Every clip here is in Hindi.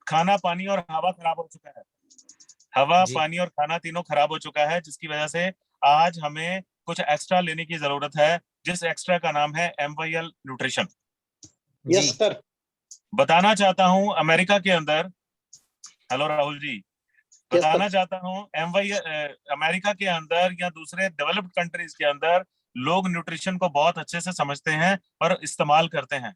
खाना पानी और हवा खराब हो चुका है। हवा जी पानी और खाना तीनों खराब हो चुका है, जिसकी वजह से आज हमें कुछ एक्स्ट्रा लेने की जरूरत है, जिस एक्स्ट्रा का नाम है MYL न्यूट्रिशन। जी यस सर। बताना चाहता हूं अमेरिका के अंदर, hello Rahul ji, yes sir. बताना चाहता हूं अमेरिका के अंदर या दूसरे डेवलप्ड कंट्रीज के अंदर लोग न्यूट्रिशन को बहुत अच्छे से समझते हैं और इस्तेमाल करते हैं,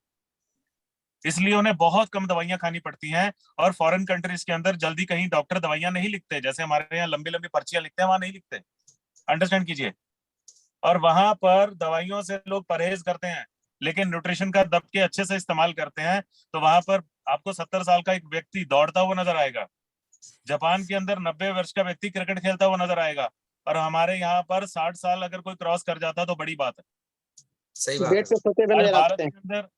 इसलिए उन्हें बहुत कम दवाइयां खानी पड़ती हैं। और फॉरेन कंट्रीज के अंदर जल्दी कहीं डॉक्टर दवाइयां नहीं लिखते, जैसे हमारे यहाँ लंबी लंबी पर्चियां लिखते हैं, वहां नहीं लिखते, अंडरस्टैंड कीजिए। और वहां पर दवाइयों से लोग परहेज करते हैं, लेकिन न्यूट्रिशन का दब के अच्छे से इस्तेमाल करते हैं। तो वहां पर आपको 70 साल का एक व्यक्ति दौड़ता हुआ नजर आएगा, जापान के अंदर 90 वर्ष का व्यक्ति क्रिकेट खेलता हुआ नजर आएगा, और हमारे यहाँ पर 60 साल अगर कोई क्रॉस कर जाता है तो बड़ी बात है। सही बात बेड है पे सोते हुए आज नजर भारत आते हैं। के अंदर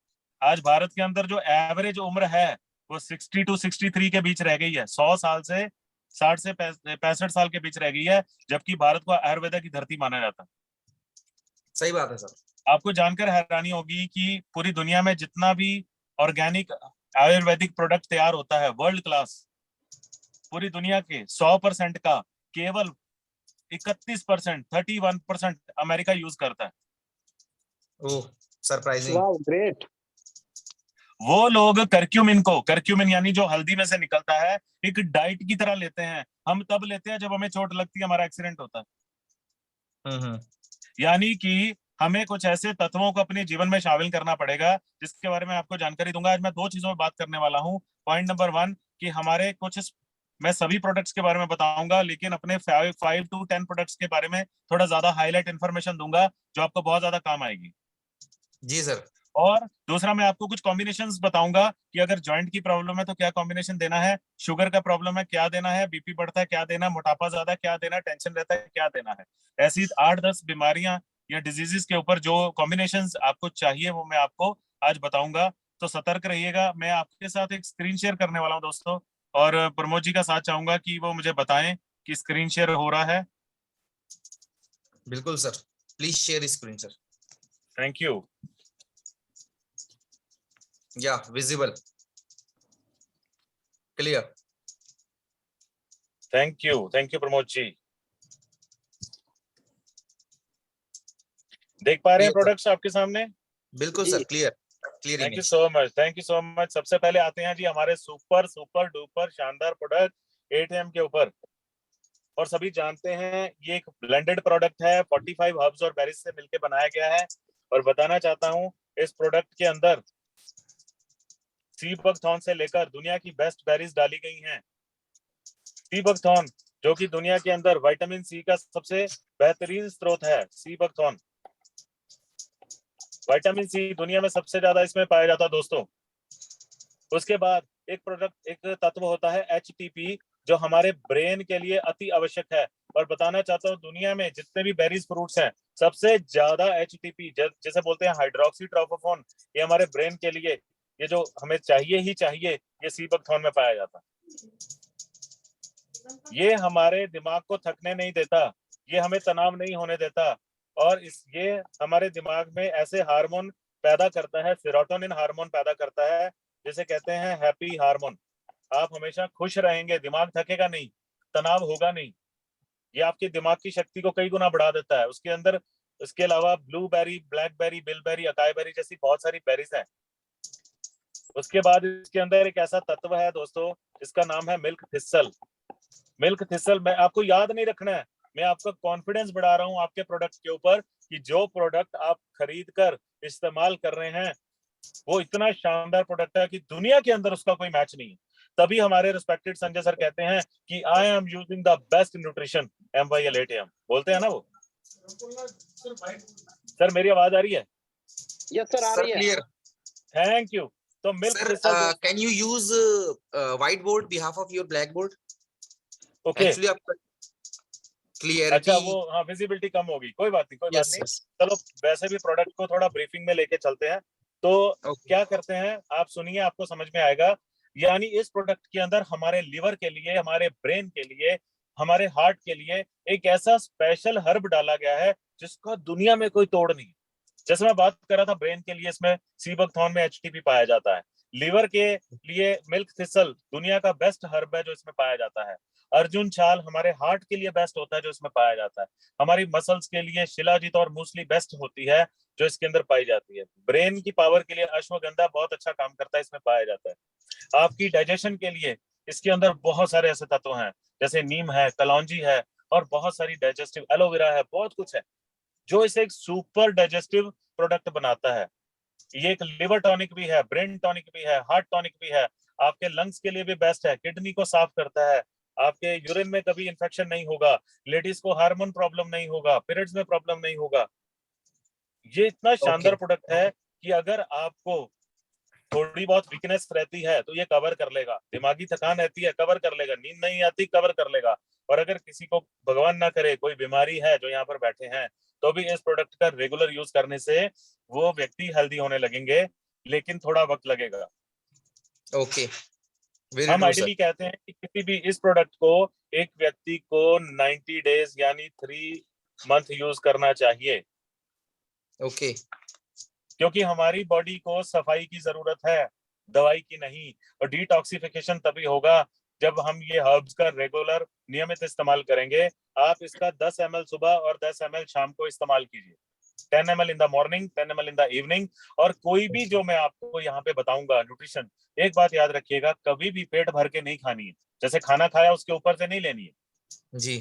आज भारत के अंदर जो एवरेज उम्र है वो 60 to 63 के बीच रह गई है। 100 साल से 60 से 65 साल के बीच रह गई है, जबकि भारत को आयुर्वेदा की धरती माना जाता है। सही बात है सर। आपको जानकर हैरानी होगी कि पूरी दुनिया में जितना भी ऑर्गेनिक आयुर्वेदिक प्रोडक्ट तैयार होता है वर्ल्ड क्लास, पूरी दुनिया के 100% का केवल 31%, 31% अमेरिका यूज करता है। ओह सरप्राइजिंग। वाह ग्रेट। वो लोग करक्यूमिन यानी जो हल्दी में से निकलता है, एक डाइट की तरह लेते हैं। हम तब लेते हैं जब हमें चोट लगती है, हमारा एक्सीडेंट होता है। यानी कि हमें कुछ ऐसे तत्वों को अपने जीवन में शामिल करना पड़ेगा, जिसके बारे में आपको जानकारी दूंगा। आज मैं 2 चीजों में बात करने वाला हूँ। पॉइंट नंबर 1 कि हमारे कुछ, मैं सभी प्रोडक्ट्स के बारे में बताऊंगा, लेकिन अपने 5 to 10 प्रोडक्ट्स के बारे में थोड़ा ज्यादा हाईलाइट इन्फॉर्मेशन दूंगा, जो आपको बहुत ज्यादा काम आएगी। जी सर। और दूसरा, मैं आपको कुछ कॉम्बिनेशंस बताऊंगा कि अगर जॉइंट की प्रॉब्लम है तो क्या कॉम्बिनेशन देना है, शुगर का प्रॉब्लम है क्या देना है, बीपी बढ़ता है क्या देना है, मोटापा ज्यादा है क्या देना है, टेंशन रहता है क्या देना है। ऐसी 8-10 बीमारियां या डिजीजेस के ऊपर जो कॉम्बिनेशंस आपको चाहिए वो मैं आपको आज बताऊंगा। तो सतर्क रहिएगा। मैं आपके साथ एक स्क्रीन शेयर करने वाला हूं दोस्तों, और प्रमोद जी का साथ चाहूंगा कि वो मुझे बताएं कि स्क्रीन शेयर हो रहा है। बिल्कुल sir, please share screen sir. Thank you. या visible, clear. Thank you Pramod ji. देख पा रहे हैं प्रोडक्ट्स आपके सामने? बिल्कुल sir, clear clear thank you image. So much, thank you so much. सबसे पहले आते हैं जी हमारे सुपर सुपर डुपर शानदार प्रोडक्ट 8am के ऊपर। और सभी जानते हैं ये एक ब्लेंडेड प्रोडक्ट है, 45 हर्ब्स और बेरीज से मिलकर बनाया गया है। और बताना चाहता हूं इस प्रोडक्ट के अंदर सी बकथॉर्न से लेकर दुनिया की बेस्ट बेरीज डाली गई हैं। सी बकथॉर्न जो कि दुनिया के अंदर विटामिन सी का सबसे बेहतरीन स्रोत है। सी बकथॉर्न, विटामिन सी दुनिया में सबसे ज्यादा इसमें पाया जाता है दोस्तों। उसके बाद एक प्रोडक्ट, एक तत्व होता है HTP, जो हमारे ब्रेन के लिए अति आवश्यक है। और बताना चाहता हूँ दुनिया में जितने भी बेरीज फ्रूट्स हैं, सबसे ज्यादा HTP जैसे बोलते हैं हाइड्रोक्सी ट्रोपोफोन, ये हमारे ब्रेन के लिए, ये जो हमें चाहिए ही चाहिए, ये सी बकथॉर्न में पाया जाता है। ये हमारे दिमाग को थकने नहीं देता, ये हमें तनाव नहीं होने देता, और ये हमारे दिमाग में ऐसे हार्मोन पैदा करता है, सेरोटोनिन हार्मोन पैदा करता है, जिसे कहते हैं हैप्पी हार्मोन। आप हमेशा खुश रहेंगे, दिमाग थकेगा नहीं, तनाव होगा नहीं। ये आपके दिमाग की शक्ति को कई गुना बढ़ा देता है। उसके अंदर, इसके अलावा blueberry, blackberry, bilberry, acai berry जैसी बहुत सारी बेरीज हैं। उसके बाद इसके अंदर एक ऐसा तत्व है दोस्तों, जिसका नाम है मिल्क थिसल। मिल्क थिसल में आपको याद नहीं रखना है, मैं आपका कॉन्फिडेंस बढ़ा रहा हूं आपके प्रोडक्ट के ऊपर, कि जो प्रोडक्ट आप खरीद कर इस्तेमाल कर रहे हैं वो इतना शानदार प्रोडक्ट है कि दुनिया के अंदर उसका कोई मैच नहीं है। तभी हमारे रिस्पेक्टेड संजय सर कहते हैं कि I am using the best nutrition MYL 8am, बोलते हैं ना वो। सर मेरी आवाज आ रही है? यस सर, आ सर रही है। क्लियर। Thank you. तो milk sir thistle, can you use white board behalf of your black board? Okay, actually आपका क्लियरिटी। अच्छा वो, हाँ विजिबिलिटी कम होगी, कोई बात नहीं, कोई बात नहीं। यस। चलो वैसे भी प्रोडक्ट को थोड़ा ब्रीफिंग में लेके चलते हैं। तो ओके। क्या करते हैं आप सुनिए, आपको समझ में आएगा। यानी इस प्रोडक्ट के अंदर हमारे लिवर के लिए, हमारे ब्रेन के लिए, हमारे हार्ट के लिए एक ऐसा स्पेशल हर्ब डाला गया है जिसका दुनिया में कोई तोड़ नहीं। जैसे मैं बात कर रहा था ब्रेन के लिए, इसमें सी बकथॉर्न में HTP पाया जाता है, लीवर के लिए मिल्क थिसल दुनिया का बेस्ट हर्ब है जो इसमें पाया जाता है। अर्जुन छाल हमारे हार्ट के लिए बेस्ट होता है जो इसमें पाया जाता है। हमारी मसल्स के लिए शिलाजीत और मूसली बेस्ट होती है जो इसके अंदर पाई जाती है। ब्रेन की पावर के लिए अश्वगंधा बहुत अच्छा काम करता है, इसमें पाया जाता है। आपकी डाइजेशन के लिए इसके अंदर बहुत सारे ऐसे तत्व हैं, जैसे नीम है, कलौंजी है, और बहुत सारी डाइजेस्टिव, एलोवेरा है, बहुत कुछ है जो इसे एक सुपर डाइजेस्टिव प्रोडक्ट बनाता है। ये एक लिवर टॉनिक भी है, ब्रेन टॉनिक भी है, हार्ट टॉनिक भी है, आपके लंग्स के लिए भी बेस्ट है, किडनी को साफ करता है, आपके यूरिन में कभी इंफेक्शन नहीं होगा, लेडीज को हार्मोन प्रॉब्लम नहीं होगा, पीरियड्स में प्रॉब्लम नहीं होगा। ये इतना शानदार प्रोडक्ट है कि अगर आपको थोड़ी बहुत वीकनेस रहती है तो ये कवर कर लेगा, दिमागी थकान रहती है कवर कर लेगा, नींद नहीं आती कवर कर लेगा, और अगर किसी को भगवान ना करे कोई बीमारी है जो यहाँ पर बैठे हैं, तो भी इस प्रोडक्ट का रेगुलर यूज करने से वो व्यक्ति हेल्दी होने लगेंगे, लेकिन थोड़ा वक्त लगेगा। ओके, वेरी हम ट्रू सर। आइडियली कहते हैं कि किसी भी इस प्रोडक्ट को एक व्यक्ति को 90 डेज यानी 3 मंथ यूज करना चाहिए, ओके, क्योंकि हमारी बॉडी को सफाई की जरूरत है, दवाई की नहीं। और डिटॉक्सिफिकेशन तभी होगा जब हम ये हर्ब्स का रेगुलर नियमित इस्तेमाल करेंगे। आप इसका 10 ml सुबह और 10 ml शाम को इस्तेमाल कीजिए, 10 ml in the morning, 10 ml in the evening. और कोई भी जो मैं आपको यहाँ पे बताऊंगा न्यूट्रिशन, एक बात याद रखिएगा, कभी भी पेट भर के नहीं खानी है, जैसे खाना खाया उसके ऊपर से नहीं लेनी है जी।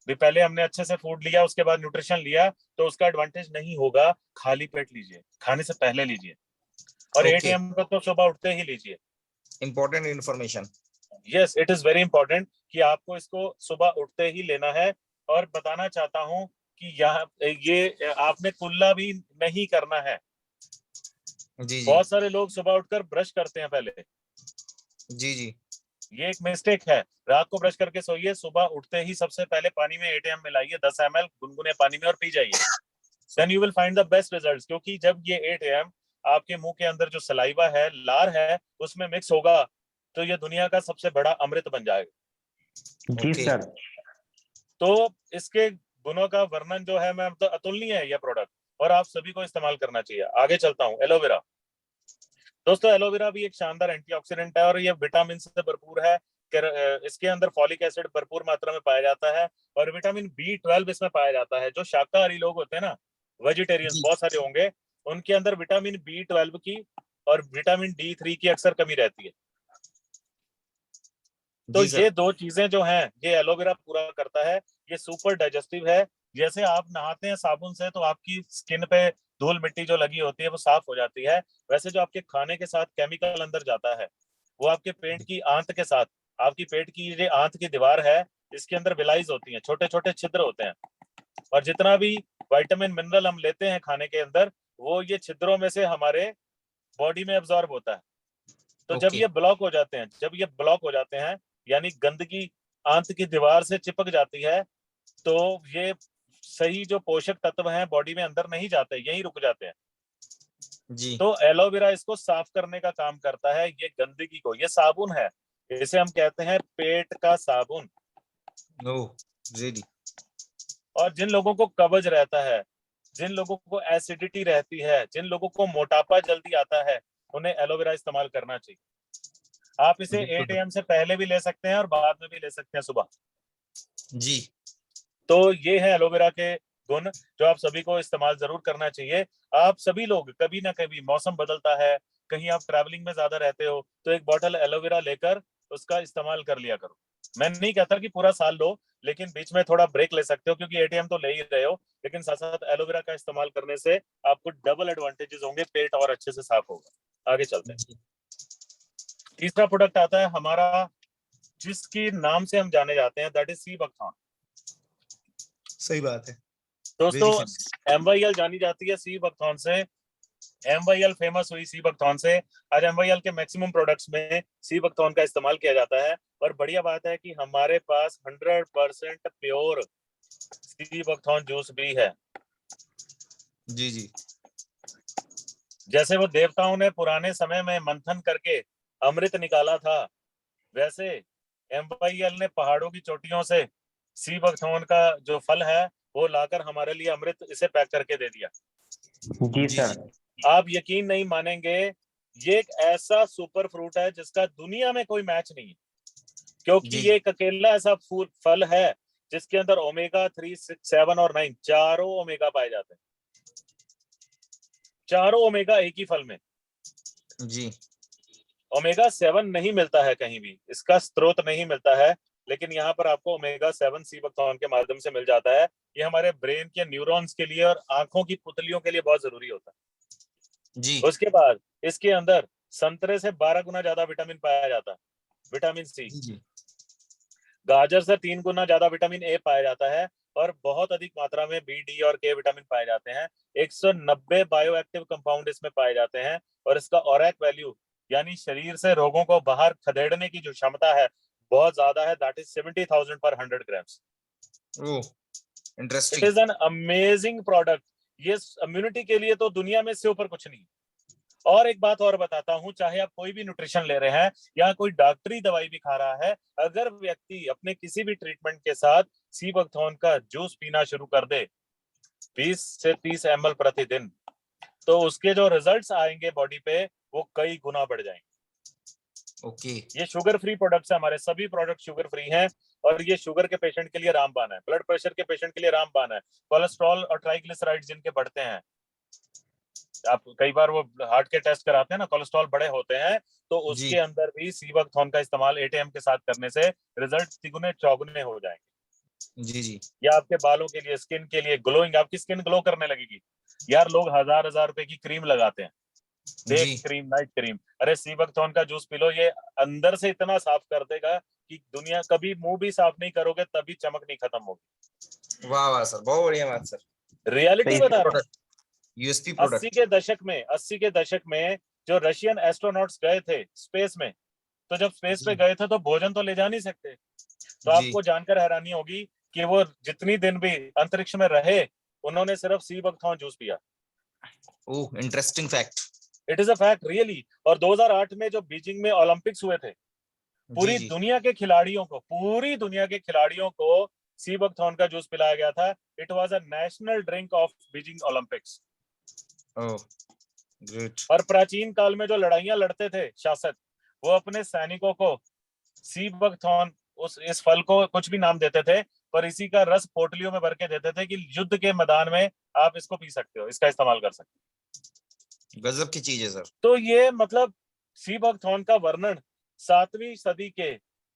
भी। पहले हमने अच्छे से फूड लिया, उसके बाद न्यूट्रिशन लिया, तो उसका एडवांटेज नहीं होगा। खाली पेट लीजिए, खाने से पहले लीजिए, और 8 AM को तो सुबह उठते ही लीजिए। Important information. Yes, it is very important कि आपको इसको सुबह उठते ही लेना है। और बताना चाहता हूँ कि यहाँ ये आपने कुल्ला भी नहीं करना है। जी जी बहुत सारे लोग सुबह उठकर ब्रश करते हैं पहले, जी जी। ये एक मिस्टेक है। रात को ब्रश करके सोइए, सुबह उठते ही सबसे पहले पानी में 8 AM मिलाइए, 10 ml गुनगुने पानी में, और पी जाइए। Then you will find the best results, क्योंकि जब ये 8 AM आपके मुंह के अंदर जो सलाइवा है, लार है, उसमें मिक्स होगा, तो ये दुनिया का सबसे बड़ा अमृत बन जाएगा। जी Okay. सर। तो इसके गुणों का वर्णन जो है, मैं तो अतुलनीय है ये प्रोडक्ट, और आप सभी को इस्तेमाल करना चाहिए। आगे चलता हूँ, एलोवेरा। दोस्तों, एलोवेरा भी एक शानदार एंटीऑक्सीडेंट है, और ये विटामिन से भरपूर है। इसके अंदर फॉलिक एसिड भरपूर मात्रा में पाया जाता है, और विटामिन B12 इसमें पाया जाता है। जो शाकाहारी लोग होते हैं ना, वेजिटेरियंस जी। बहुत सारे होंगे, उनके अंदर विटामिन B12 की और विटामिन D3 की अक्सर कमी रहती है। तो जी सर। ये दो चीजें जो हैं, ये एलोवेरा पूरा करता है। ये सुपर डाइजेस्टिव है। जैसे आप नहाते हैं साबुन से, तो आपकी स्किन पे धूल मिट्टी जो लगी होती है वो साफ हो जाती है, वैसे जो आपके खाने के साथ केमिकल अंदर जाता है, वो आपके पेट की आंत के साथ, आपकी पेट की जो आंत की दीवार है, इसके अंदर विलाइज होती है, छोटे छोटे छिद्र होते हैं, और जितना भी विटामिन मिनरल हम लेते हैं खाने के अंदर, वो ये छिद्रों में से हमारे बॉडी में एब्जॉर्ब होता है। तो जब Okay. ये ब्लॉक हो जाते हैं, जब ये ब्लॉक हो जाते हैं, यानी गंदगी आंत की दीवार से चिपक जाती है, तो ये सही जो पोषक तत्व हैं बॉडी में अंदर नहीं जाते, यहीं रुक जाते हैं। जी। तो एलोवेरा इसको साफ करने का काम करता है, ये गंदगी को। ये साबुन है, इसे हम कहते हैं पेट का साबुन। ओह, रियली। और जिन लोगों को कब्ज रहता है, जिन लोगों को एसिडिटी रहती है, जिन लोगों को मोटापा जल्दी आता है, उन्हें एलोवेरा इस्तेमाल करना चाहिए। आप इसे 8 AM से पहले भी ले सकते हैं और बाद में भी ले सकते हैं, सुबह। जी। तो ये है एलोवेरा के गुण, जो आप सभी को इस्तेमाल जरूर करना चाहिए। आप सभी लोग कभी ना कभी, मौसम बदलता है, कहीं आप ट्रैवलिंग में ज्यादा रहते हो, तो एक बॉटल एलोवेरा लेकर उसका इस्तेमाल कर लिया करो। मैं नहीं कहता कि पूरा साल लो, लेकिन बीच में थोड़ा ब्रेक ले सकते हो, क्योंकि 8 AM तो ले ही रहे हो, लेकिन साथ साथ एलोवेरा का इस्तेमाल करने से आपको डबल एडवांटेजेस होंगे, पेट और अच्छे से साफ होगा। आगे चलते हैं। तीसरा प्रोडक्ट आता है हमारा, जिसकी नाम से हम जाने जाते हैं, दैट इज सी बकथॉर्न। सही बात है। दोस्तों, Very famous. MYL जानी जाती है सी बकथॉर्न से। MYL फेमस हुई सी बकथॉर्न से। आज MYL के मैक्सिमम प्रोडक्ट्स में सी बकथॉर्न का इस्तेमाल किया जाता है। और बढ़िया बात है कि हमारे पास 100% प्योर सी बकथॉर्न जूस भी है। जी जी। जैसे वो देवताओं ने पुराने समय में मंथन करके अमृत निकाला था, वैसे MYL ने पहाड़ों की चोटियों से सी बकथॉर्न का जो फल है, वो लाकर हमारे लिए अमृत इसे पैक करके दे दिया। जी जी सर। जी। आप यकीन नहीं मानेंगे, ये एक ऐसा सुपर फ्रूट है जिसका दुनिया में कोई मैच नहीं है, क्योंकि जी। ये एक अकेला ऐसा फल है जिसके अंदर ओमेगा 3, 6, 7 और 9 चारों ओमेगा पाए जाते हैं। चारों ओमेगा एक ही फल में। जी। ओमेगा 7 नहीं मिलता है कहीं भी, इसका स्रोत नहीं मिलता है, लेकिन यहाँ पर आपको ओमेगा 7 सी बकथॉर्न के माध्यम से मिल जाता है। ये हमारे ब्रेन के न्यूरॉन्स के लिए और आंखों की पुतलियों के लिए बहुत जरूरी होता है। जी। उसके बाद इसके अंदर संतरे से 12 गुना ज्यादा विटामिन पाया जाता है, विटामिन सी। जी। गाजर से 3 गुना ज्यादा विटामिन ए पाया जाता है, और बहुत अधिक मात्रा में बी, डी और के विटामिन पाए जाते हैं। 190 बायोएक्टिव कंपाउंड इसमें पाए जाते हैं, और इसका ओरैक वैल्यू यानी शरीर से रोगों को बाहर खदेड़ने की जो क्षमता है बहुत ज्यादा है, दैट इज 70,000 पर 100 grams. Oh, it interesting. Is an amazing product. ये इम्यूनिटी के लिए तो दुनिया में इससे ऊपर कुछ नहीं। और एक बात और बताता हूं, चाहे आप कोई भी न्यूट्रिशन ले रहे हैं या कोई डॉक्टरी दवाई भी खा रहा है, अगर व्यक्ति अपने किसी भी ट्रीटमेंट के साथ सी बकथॉर्न का जूस पीना शुरू कर दे 20 से 30 ml प्रतिदिन, तो उसके जो रिजल्ट्स आएंगे बॉडी पे वो कई गुना बढ़ जाएंगे। ओके। ये शुगर फ्री प्रोडक्ट्स है, हमारे सभी प्रोडक्ट शुगर फ्री हैं, और ये शुगर के पेशेंट के लिए रामबाण है, ब्लड प्रेशर के पेशेंट के लिए रामबाण है, कोलेस्ट्रॉल और ट्राइग्लिसराइड्स जिनके बढ़ते हैं, आप कई बार वो हार्ट के टेस्ट कराते हैं ना, कोलेस्ट्रॉल बड़े होते हैं, तो जी। उसके अंदर भी सी बकथॉर्न का इस्तेमाल एटीएम के साथ करने से रिजल्ट तिगुने चौगुने हो जाएंगे। जी। जी। या आपके बालों के लिए, स्किन के लिए ग्लोइंग, आपकी स्किन ग्लो करने लगेगी। यार लोग हजार हजार रुपए की क्रीम लगाते हैं, डे जी। क्रीम, नाइट क्रीम, अरे सी बकथॉर्न का जूस पी लो, ये अंदर से इतना साफ कर देगा कि दुनिया कभी मुंह भी साफ नहीं करोगे तभी चमक नहीं खत्म होगी। वाह वाह सर, बहुत बढ़िया बात सर। रियलिटी बता रहा हूँ। Product, USP 80 product. के दशक में 80 के दशक में जो रशियन एस्ट्रोनॉट्स गए थे स्पेस में, तो जब स्पेस पे जी। गए थे तो भोजन तो ले जा नहीं सकते, तो जी। आपको जानकर हैरानी होगी कि वो जितनी दिन भी अंतरिक्ष में रहे उन्होंने सिर्फ सी बकथॉर्न जूस पिया। Oh, interesting fact. It is a fact really. और 2008 में जो बीजिंग में ओलंपिक्स हुए थे, जी। पूरी जी। दुनिया के खिलाड़ियों को, पूरी दुनिया के खिलाड़ियों को सी बकथॉर्न का जूस पिलाया गया था। It was a national drink of Beijing Olympics. Oh, great. और प्राचीन काल में जो लड़ाइयां लड़ते थे शासक, वो अपने सैनिकों को सी बकथॉर्न, उस इस फल को कुछ भी नाम देते थे, पर इसी का रस पोटलियों में भर के देते थे कि युद्ध के मैदान में आप इसको पी सकते हो, इसका इस्तेमाल कर सकते हो। गजब की चीज है सर। तो ये मतलब सी बकथॉर्न का वर्णन 7वीं सदी के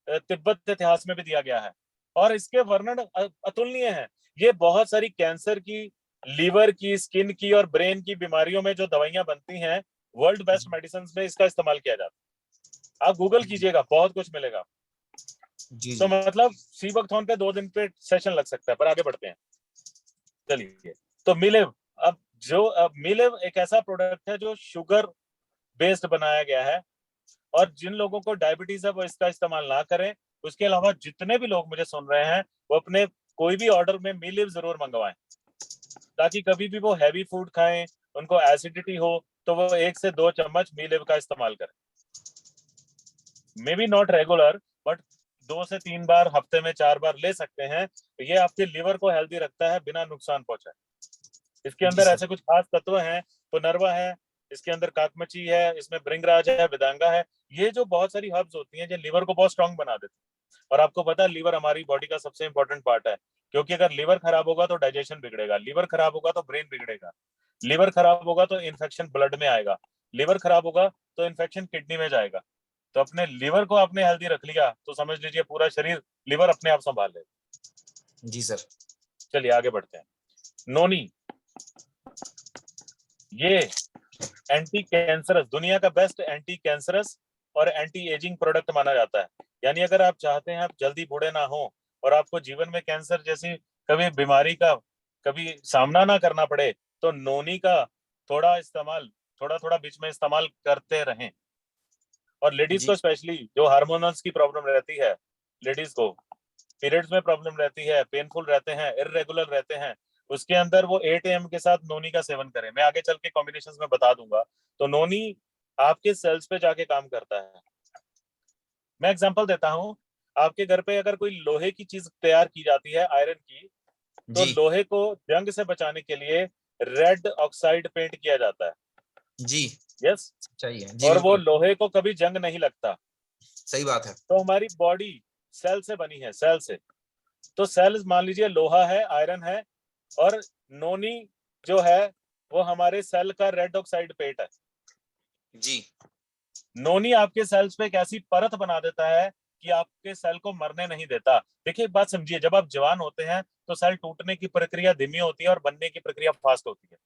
तिब्बत इतिहास में भी दिया गया है, और इसके वर्णन अतुलनीय है। ये बहुत सारी कैंसर की, लीवर की, स्किन की और ब्रेन की बीमारियों में जो दवाइयां बनती हैं, वर्ल्ड बेस्ट मेडिसिन में इसका इस्तेमाल किया जाता है। आप गूगल कीजिएगा, बहुत कुछ मिलेगा। जी। तो जी। मतलब सी बकथॉर्न पे 2 दिन पे सेशन लग सकता है, पर आगे बढ़ते हैं। चलिए, तो मिलेव, अब जो मिलेव एक ऐसा प्रोडक्ट है जो शुगर बेस्ड बनाया गया है, और जिन लोगों को डायबिटीज है वो इसका इस्तेमाल ना करें। उसके अलावा जितने भी लोग मुझे सुन रहे हैं वो अपने कोई भी ऑर्डर में मिलेव जरूर मंगवाएं, ताकि कभी भी वो हैवी फूड खाएं, उनको एसिडिटी हो, तो वो 1 से 2 चम्मच मिलेव का इस्तेमाल करें। May be not regular, but 2 से 3 बार हफ्ते में 4 बार ले सकते हैं। तो ये आपके लिवर को हेल्दी रखता है बिना नुकसान पहुंचाए। इसके जी अंदर सर। ऐसे कुछ खास तत्व हैं, पुनर्वा है, इसके अंदर काकमची है, इसमें भृंगराज है, विदांगा है। ये जो बहुत सारी हर्ब्स होती हैं जो लिवर को बहुत स्ट्रांग बना देती है। और आपको पता है लिवर हमारी बॉडी का सबसे इंपॉर्टेंट पार्ट है, क्योंकि अगर लिवर खराब होगा तो डाइजेशन बिगड़ेगा, लिवर खराब होगा तो ब्रेन बिगड़ेगा, लिवर खराब होगा तो इन्फेक्शन ब्लड में आएगा, लिवर खराब होगा तो इन्फेक्शन किडनी में जाएगा। तो अपने लिवर को आपने हेल्दी रख लिया तो समझ लीजिए पूरा शरीर लिवर अपने आप संभाल लेगा। जी सर। चलिए आगे बढ़ते हैं। नोनी, ये एंटी कैंसरस, दुनिया का बेस्ट एंटी कैंसरस और एंटी एजिंग प्रोडक्ट माना जाता है। यानी अगर आप चाहते हैं आप जल्दी बूढ़े ना हो और आपको जीवन में कैंसर जैसी कभी बीमारी का कभी सामना ना करना पड़े, तो नोनी का थोड़ा इस्तेमाल, थोड़ा थोड़ा बीच में इस्तेमाल करते रहें। और लेडीज जी। को स्पेशली जो हार्मोनल्स की प्रॉब्लम रहती है, लेडीज को पीरियड्स में प्रॉब्लम रहती है, पेनफुल रहते हैं, इररेगुलर रहते हैं, उसके अंदर वो 8 AM के साथ नोनी का सेवन करें। मैं आगे चल के कॉम्बिनेशंस में बता दूंगा। तो नोनी आपके सेल्स पे जाके काम करता है। मैं एग्जांपल देता हूं, आपके घर पे अगर कोई लोहे की चीज तैयार की जाती है, आयरन की, तो जी। लोहे को जंग से बचाने के लिए रेड ऑक्साइड पेंट किया जाता है। जी। यस, चाहिए जी, और वो बिल्कुल लोहे को कभी जंग नहीं लगता। सही बात है। तो हमारी बॉडी सेल से बनी है, सेल से। तो सेल मान लीजिए लोहा है, आयरन है, और नोनी जो है वो हमारे सेल का रेड ऑक्साइड पेट है। जी नोनी आपके सेल्स पे एक ऐसी परत बना देता है कि आपके सेल को मरने नहीं देता। देखिए एक बात समझिए, जब आप जवान होते हैं तो सेल टूटने की प्रक्रिया धीमी होती है और बनने की प्रक्रिया फास्ट होती है।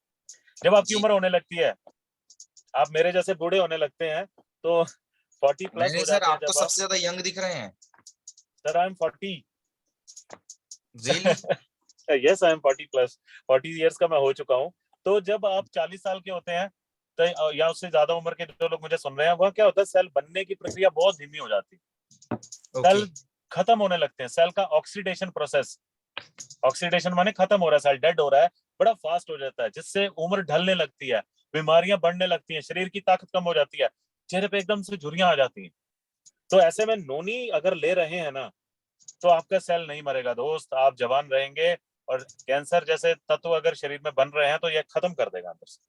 जब आपकी जी, उम्र होने लगती है, आप मेरे जैसे बूढ़े होने लगते हैं, तो 40 नहीं प्लस नहीं हो सर, जाते हैं आप तो जब आप। सबसे ज्यादा यंग दिख रहे हैं। Sir I am 40। Really? Yes I am 40 plus, 40 years का मैं हो चुका हूँ। तो जब आप 40 साल के होते हैं, तो या उससे ज्यादा उम्र के जो लोग मुझे सुन रहे हैं, वह क्या होता है, सेल बनने की प्रक्रिया बहुत धीमी हो जाती है। ओके। सेल खत्म होने लगते हैं, सेल का ऑक्सीडेशन प्रोसेस, ऑक्सीडेशन माने खत्म हो रहा है, सेल डेड हो रहा है, बड़ा फास्ट हो जाता है, जिससे उम्र ढलने लगती है, बीमारियां बढ़ने लगती हैं, शरीर की ताकत कम हो जाती है, चेहरे पे एकदम से झुर्रियां आ जाती हैं। तो ऐसे में नोनी अगर ले रहे हैं ना, तो आपका सेल नहीं मरेगा दोस्त, आप जवान रहेंगे। और कैंसर जैसे तत्व अगर शरीर में बन रहे हैं तो ये खत्म कर देगा अंदर से।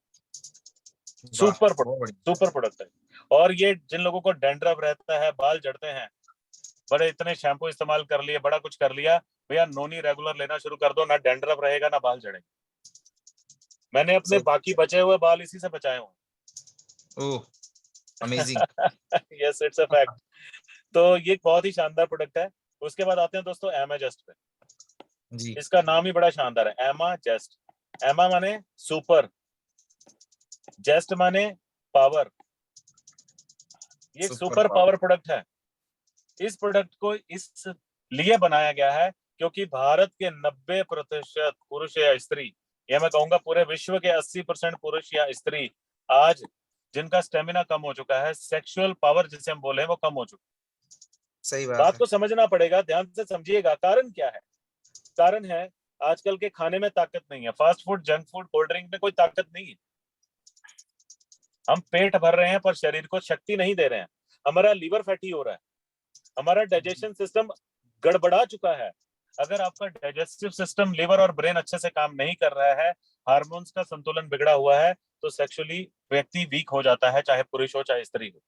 वाह, सुपर बहुत प्रोडक्ट, बढ़िया। सुपर प्रोडक्ट है। और ये जिन लोगों को डैंड्रफ रहता है, बाल झड़ते हैं, बड़े इतने शैम्पू इस्तेमाल कर लिए, बड़ा कुछ कर लिया, भैया नोनी रेगुलर लेना शुरू कर दो, ना डैंड्रफ रहेगा ना बाल झड़ेंगे। मैंने अपने सही। बाकी बचे हुए बाल इसी से बचाए हुए। Oh, amazing. Yes it's a fact. तो ये एक बहुत ही शानदार प्रोडक्ट है। उसके बाद आते हैं दोस्तों एमाजेस्ट पे। जी, इसका नाम ही बड़ा शानदार है, एमाजेस्ट। एमा माने सुपर, जेस्ट माने पावर। ये एक super super power. Power product है। इस प्रोडक्ट को इस लिए बनाया गया है क्योंकि भारत के 90% पुरुष या स्त्री, या मैं कहूंगा पूरे विश्व के 80% पुरुष या स्त्री आज जिनका स्टेमिना कम हो चुका है, सेक्सुअल पावर जिसे हम बोले वो कम हो चुका सही है। बात बात है। को समझना पड़ेगा, ध्यान से समझिएगा। कारण क्या है? कारण है आजकल के खाने में ताकत नहीं है, fast food, junk food, cold drink में कोई ताकत नहीं है। हम पेट भर रहे हैं पर शरीर को शक्ति नहीं दे रहे हैं। हमारा लीवर फैटी हो रहा है, हमारा डाइजेशन सिस्टम गड़बड़ा चुका है। अगर आपका डाइजेस्टिव सिस्टम, लिवर और ब्रेन अच्छे से काम नहीं कर रहा है, हार्मोन्स का संतुलन बिगड़ा हुआ है, तो सेक्सुअली व्यक्ति वीक हो जाता है, चाहे पुरुष हो चाहे स्त्री हो।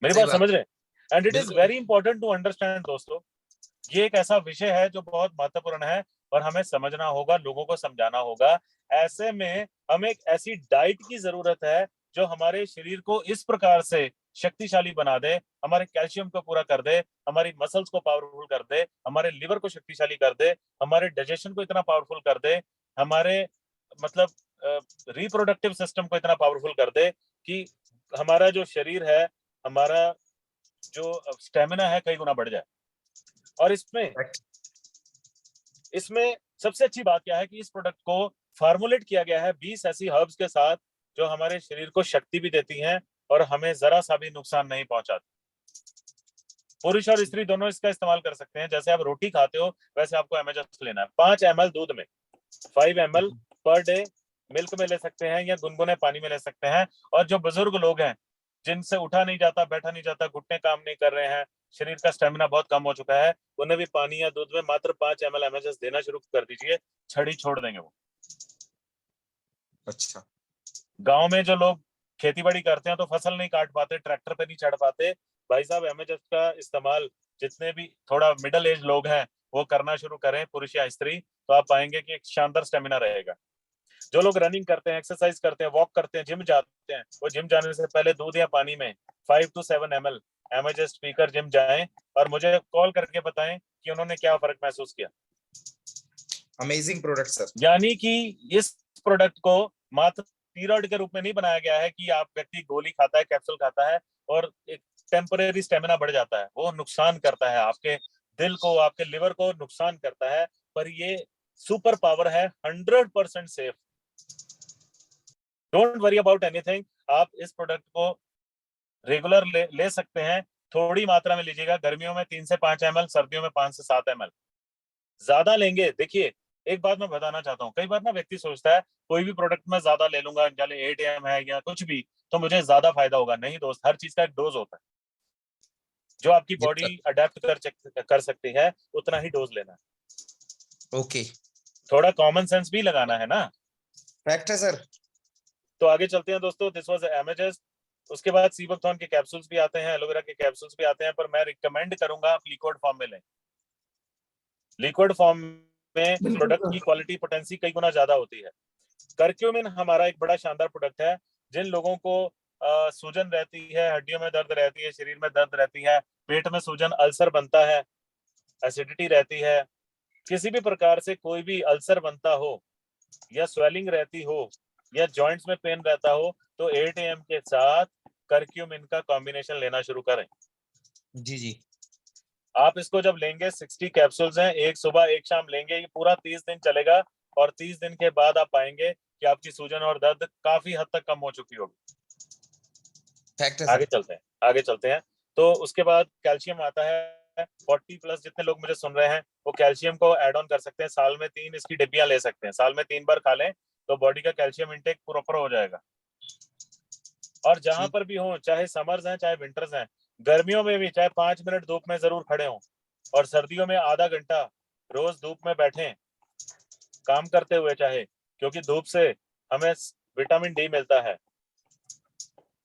मेरी सही बात बात। समझ रहे हैं? एंड इट इज बिल्कुल। वेरी इंपॉर्टेंट टू अंडरस्टैंड दोस्तों। ये एक ऐसा विषय है जो बहुत महत्वपूर्ण है और हमें समझना होगा, लोगों को समझाना होगा। ऐसे में हमें एक ऐसी डाइट की जरूरत है जो हमारे शरीर को इस प्रकार से शक्तिशाली बना दे, हमारे कैल्शियम को पूरा कर दे, हमारी मसल्स को पावरफुल कर दे, हमारे लिवर को शक्तिशाली कर दे, हमारे डाइजेशन को इतना पावरफुल कर दे, हमारे मतलब रिप्रोडक्टिव सिस्टम को इतना पावरफुल कर दे कि हमारा जो शरीर है, हमारा जो स्टेमिना है, कई गुना बढ़ जाए। और इसमें इसमें सबसे अच्छी बात क्या है कि इस प्रोडक्ट को फार्मुलेट किया गया है 20 ऐसी हर्ब्स के साथ जो हमारे शरीर को शक्ति भी देती हैं और हमें जरा सा भी नुकसान नहीं पहुंचाती। पुरुष और स्त्री दोनों इसका इस्तेमाल कर सकते हैं। जैसे आप रोटी खाते हो वैसे आपको एमएचएस लेना है। 5 ml दूध में, 5 ml पर डे मिल्क में ले सकते हैं या गुनगुने पानी में ले सकते हैं। और जो बुजुर्ग लोग हैं, जिनसे उठा नहीं जाता, बैठा नहीं जाता, घुटने काम नहीं कर रहे हैं, शरीर का स्टेमिना बहुत कम हो चुका है, उन्हें भी पानी या दूध में मात्र 5 ml एमएचएस देना शुरू कर दीजिए, छड़ी छोड़ देंगे वो। अच्छा। गांव में जो लोग खेती बाड़ी करते हैं तो फसल नहीं काट पाते, ट्रैक्टर पे नहीं चढ़ पाते, भाई साहब एमएचएस का इस्तेमाल जितने भी थोड़ा मिडिल एज लोग हैं वो करना शुरू करें, पुरुष या स्त्री, तो आप पाएंगे कि एक शानदार स्टेमिना रहेगा। जो लोग रनिंग करते हैं, एक्सरसाइज करते हैं, वॉक करते हैं, जिम जाते हैं, वो जिम जाने से पहले दूध या पानी में 5 to 7 ml एमएचएस पीकर जिम जाएं और मुझे कॉल करके बताएं कि उन्होंने क्या फर्क महसूस किया। Amazing product sir. यानी कि इस प्रोडक्ट को मात्र स्टीरॉइड के रूप में नहीं बनाया गया है कि आप व्यक्ति गोली खाता है, कैप्सूल खाता है और एक टेम्परेरी स्टेमिना बढ़ जाता है। वो नुकसान करता है, आपके दिल को, आपके लिवर को नुकसान करता है। पर ये सुपर पावर है, 100% safe. Don't worry about anything. आप इस प्रोडक्ट को रेगुलर ले सकते हैं। थोड़ी मात्रा में लीजिएगा, गर्मियों में 3 से 5 ml, सर्दियों में 5 से 7 ml। ज्यादा लेंगे, देखिए एक बात मैं बताना चाहता हूँ, कई बार ना व्यक्ति सोचता है कोई भी प्रोडक्ट मैं ज्यादा ले लूंगा, जले 8 AM है या कुछ भी, तो मुझे ज्यादा फायदा होगा। नहीं दोस्त, हर चीज का एक डोज होता है। जो आपकी जी बॉडी सर। अडेप्ट कर सकती है उतना ही डोज लेना है। ओके। थोड़ा कॉमन सेंस भी लगाना है ना। फैक्ट है सर। तो आगे चलते हैं दोस्तों, दिस वाज एमएचएस। उसके बाद सीबकथॉर्न के कैप्सूल्स भी आते हैं, एलोवेरा के कैप्सूल्स भी आते हैं, पर मैं रिकमेंड करूंगा आप लिक्विड फॉर्म में लें। लिक्विड फॉर्म में प्रोडक्ट की क्वालिटी पोटेंसी कई गुना ज्यादा होती है। करक्यूमिन हमारा एक बड़ा शानदार प्रोडक्ट है। जिन लोगों को सूजन रहती है, हड्डियों में दर्द रहती है, शरीर में दर्द रहती है, पेट में सूजन, अल्सर बनता है, एसिडिटी रहती है, किसी भी प्रकार से कोई भी अल्सर बनता हो या स्वेलिंग रहती हो या जॉइंट्स में पेन रहता हो, तो 8 AM के साथ करक्यूमिन का कॉम्बिनेशन लेना शुरू करें। जी जी। आप इसको जब लेंगे, 60 कैप्सूल्स हैं, एक सुबह एक शाम लेंगे, ये पूरा 30 दिन चलेगा और 30 दिन के बाद आप पाएंगे कि आपकी सूजन और दर्द काफी हद तक कम हो चुकी होगी। आगे चलते हैं। तो उसके बाद कैल्शियम आता है। 40+ जितने लोग मुझे सुन रहे हैं वो कैल्शियम को ऐड ऑन कर सकते हैं। साल में 3 इसकी डिब्बियां ले सकते हैं, साल में 3 बार खा लें तो बॉडी का कैल्शियम इंटेक प्रॉपर हो जाएगा। और जहां पर भी हो, चाहे समर्स हैं चाहे विंटर्स हैं, गर्मियों में भी चाहे 5 मिनट धूप में जरूर खड़े हों, और सर्दियों में आधा घंटा रोज धूप में बैठें काम करते हुए, चाहे, क्योंकि धूप से हमें विटामिन डी मिलता है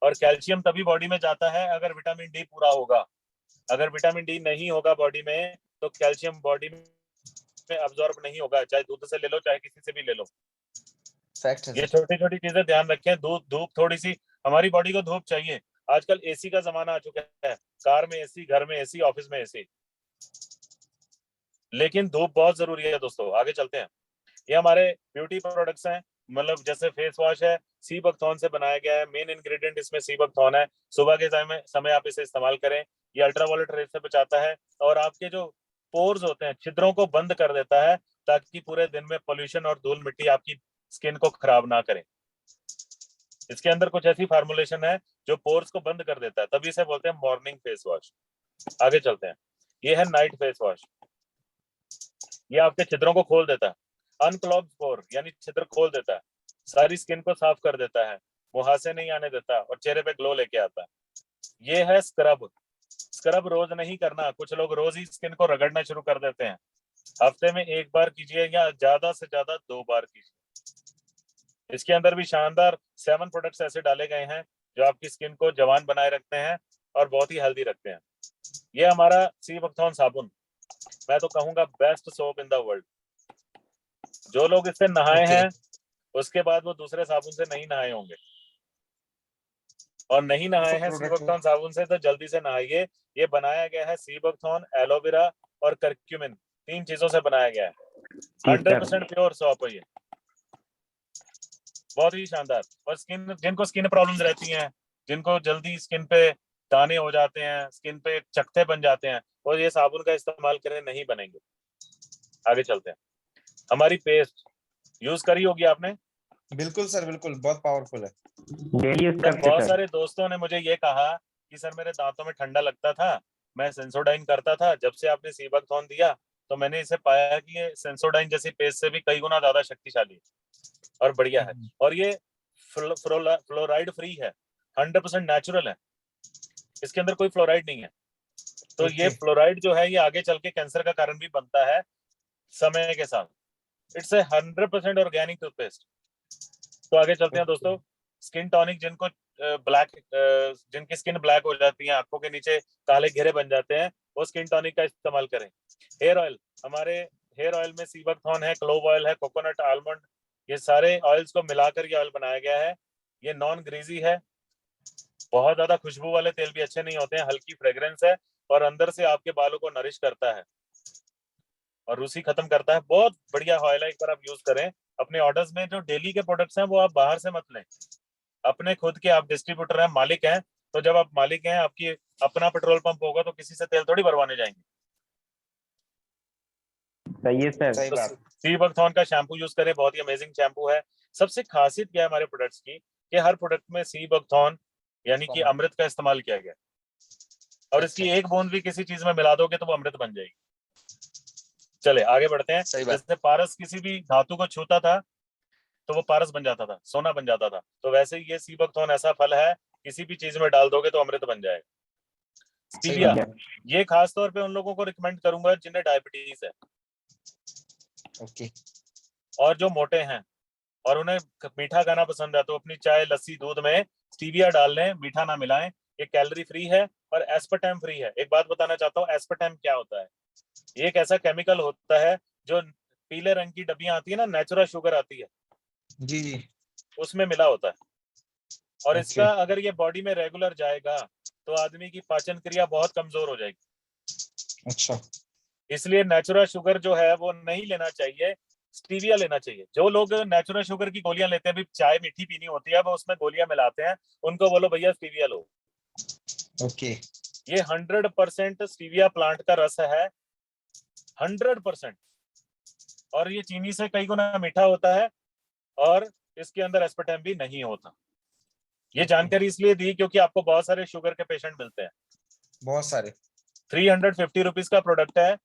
और कैल्शियम तभी बॉडी में जाता है अगर विटामिन डी पूरा होगा। अगर विटामिन डी नहीं होगा बॉडी में तो कैल्शियम बॉडी में अब्सॉर्ब नहीं होगा, चाहे दूध से ले लो चाहे किसी से भी ले लो। ये छोटी छोटी चीजें ध्यान रखें। धूप थोड़ी सी, हमारी बॉडी को धूप चाहिए। आजकल एसी का जमाना आ चुका है, कार में एसी, घर में एसी, ऑफिस में एसी, लेकिन धूप बहुत जरूरी है दोस्तों। आगे चलते हैं। ये हमारे ब्यूटी प्रोडक्ट्स हैं, मतलब जैसे फेस वॉश है, सीबकथॉर्न से बनाया गया है। मेन इंग्रेडिएंट इसमें सीबकथॉर्न है। सुबह के समय आप इसे इस्तेमाल करें। ये अल्ट्रावायलेट रेज से बचाता है और आपके जो पोर्स होते हैं, छिद्रों को बंद कर देता है, ताकि पूरे दिन में पोल्यूशन और धूल मिट्टी आपकी स्किन को खराब ना करें। इसके अंदर कुछ ऐसी फार्मुलेशन है जो पोर्स को बंद कर देता है, तभी इसे बोलते हैं मॉर्निंग फेस वॉश। आगे चलते हैं। ये है नाइट फेस वॉश। ये आपके छिद्रों को खोल देता है, अनक्लॉग्ड पोर यानी छिद्र खोल देता है, सारी स्किन को साफ कर देता है, मुहासे नहीं आने देता और चेहरे पे ग्लो लेके आता है। ये है स्क्रब। स्क्रब रोज नहीं करना, कुछ लोग रोज ही स्किन को रगड़ना शुरू कर देते हैं। हफ्ते में 1 बार कीजिए या ज्यादा से ज्यादा 2 बार कीजिए। इसके अंदर भी शानदार 7 प्रोडक्ट्स ऐसे डाले गए हैं जो आपकी स्किन को जवान बनाए रखते हैं और बहुत ही हेल्दी रखते हैं। ये हमारा सीबकथॉर्न साबुन, मैं तो कहूंगा best soap in the world. जो लोग इससे नहाए हैं उसके बाद वो दूसरे साबुन से नहीं नहाए होंगे, और नहीं नहाए हैं सीबकथॉर्न साबुन से तो जल्दी से नहाइए। ये बनाया गया है सीबकथॉर्न, एलोवेरा और करक्यूमिन, 3 चीजों से बनाया गया है। 100% प्योर सोप है ये, बहुत ही शानदार। और जिनको स्किन प्रॉब्लम्स रहती हैं, जिनको जल्दी स्किन पे दाने हो जाते हैं, स्किन पे चकत्ते बन जाते हैं, वो ये साबुन का इस्तेमाल करें, नहीं बनेंगे। आगे चलते हैं। हमारी पेस्ट यूज करी होगी आपने? बिल्कुल सर, बिल्कुल, बहुत पावरफुल है। डेली यूज करते बहुत सर। सारे दोस्तों ने मुझे ये कहा कि सर मेरे दांतों में ठंडा लगता था, मैं सेंसोडाइन करता था, जब से आपने सीबकथॉर्न दिया तो मैंने इसे पाया कि ये सेंसोडाइन जैसी पेस्ट से भी कई गुना ज्यादा शक्तिशाली है और बढ़िया है। और ये फ्लोराइड फ्री है, 100% नेचुरल है, इसके अंदर कोई फ्लोराइड नहीं है। तो ये फ्लोराइड जो है ये आगे चल के कैंसर का कारण भी बनता है समय के साथ। It's a 100% organic toothpaste. तो आगे चलते हैं दोस्तों। स्किन टॉनिक, जिनको जिनकी स्किन ब्लैक हो जाती है, आंखों के नीचे काले घेरे बन जाते हैं, वो स्किन टॉनिक का इस्तेमाल करें। हेयर ऑयल, हमारे हेयर ऑयल में सीबकथॉर्न है, क्लोव ऑयल है, कोकोनट, आलमंड, ये सारे ऑयल्स को मिलाकर ये ऑयल बनाया गया है। ये नॉन ग्रीजी है, बहुत ज्यादा खुशबू वाले तेल भी अच्छे नहीं होते हैं, हल्की फ्रेग्रेंस है और अंदर से आपके बालों को नरिश करता है और रूसी खत्म करता है। बहुत बढ़िया ऑयल है, एक बार आप यूज करें। अपने ऑर्डर्स में जो डेली के प्रोडक्ट्स हैं वो आप बाहर से मत लें, अपने खुद के आप डिस्ट्रीब्यूटर हैं, मालिक हैं। तो जब आप मालिक हैं, आपकी अपना पेट्रोल पंप होगा तो किसी से तेल थोड़ी भरवाने जाएंगे। सही है सर। सही बात। सीबकथॉर्न का शैम्पू यूज करें, बहुत ही अमेजिंग शैम्पू है। सबसे खासियत क्या है हमारे प्रोडक्ट्स की, कि हर प्रोडक्ट में सीबकथॉर्न यानी कि अमृत का इस्तेमाल किया गया, और इसकी एक बूंद भी किसी चीज में मिला दोगे तो वो अमृत बन जाएगी। चले आगे बढ़ते हैं। जैसे पारस किसी भी धातु को छूता था तो वो पारस बन जाता था, सोना बन जाता था, तो वैसे ही ये सीबकथॉर्न ऐसा फल है, किसी भी चीज में डाल दोगे तो अमृत बन जाएगा। स्टीविया, ये खास तौर पे उन लोगों को रिकमेंड करूंगा जिन्हें डायबिटीज है ओके, और जो मोटे हैं और उन्हें मीठा खाना पसंद है तो अपनी चाय, लस्सी, दूध में स्टीविया डाल लें, मीठा ना मिलाएं। ये कैलोरी फ्री है और एस्पार्टम फ्री है। एक बात बताना चाहता हूँ, एस्पार्टम क्या होता है? ये एक ऐसा केमिकल होता है जो पीले रंग की डब्बियां आती है ना, नेचुरल शुगर आती है, जी जी। उसमें मिला होता है। और Okay. इसका अगर ये बॉडी में रेगुलर जाएगा तो आदमी की पाचन क्रिया बहुत कमजोर हो जाएगी। अच्छा। इसलिए नेचुरल शुगर जो है वो नहीं लेना चाहिए, स्टीविया लेना चाहिए। जो लोग नेचुरल शुगर की गोलियां लेते हैं, भी चाय मीठी पीनी होती है, वो उसमें गोलियां मिलाते हैं, उनको बोलो भैया स्टीविया लो। ओके। ये 100% स्टीविया प्लांट का रस है, 100%। और ये चीनी से कई गुना मीठा होता है और इसके अंदर एस्पार्टम भी नहीं होता। ये जानकारी इसलिए दी क्योंकि आपको बहुत सारे शुगर के पेशेंट मिलते हैं, बहुत सारे। 350 रुपीज का प्रोडक्ट है।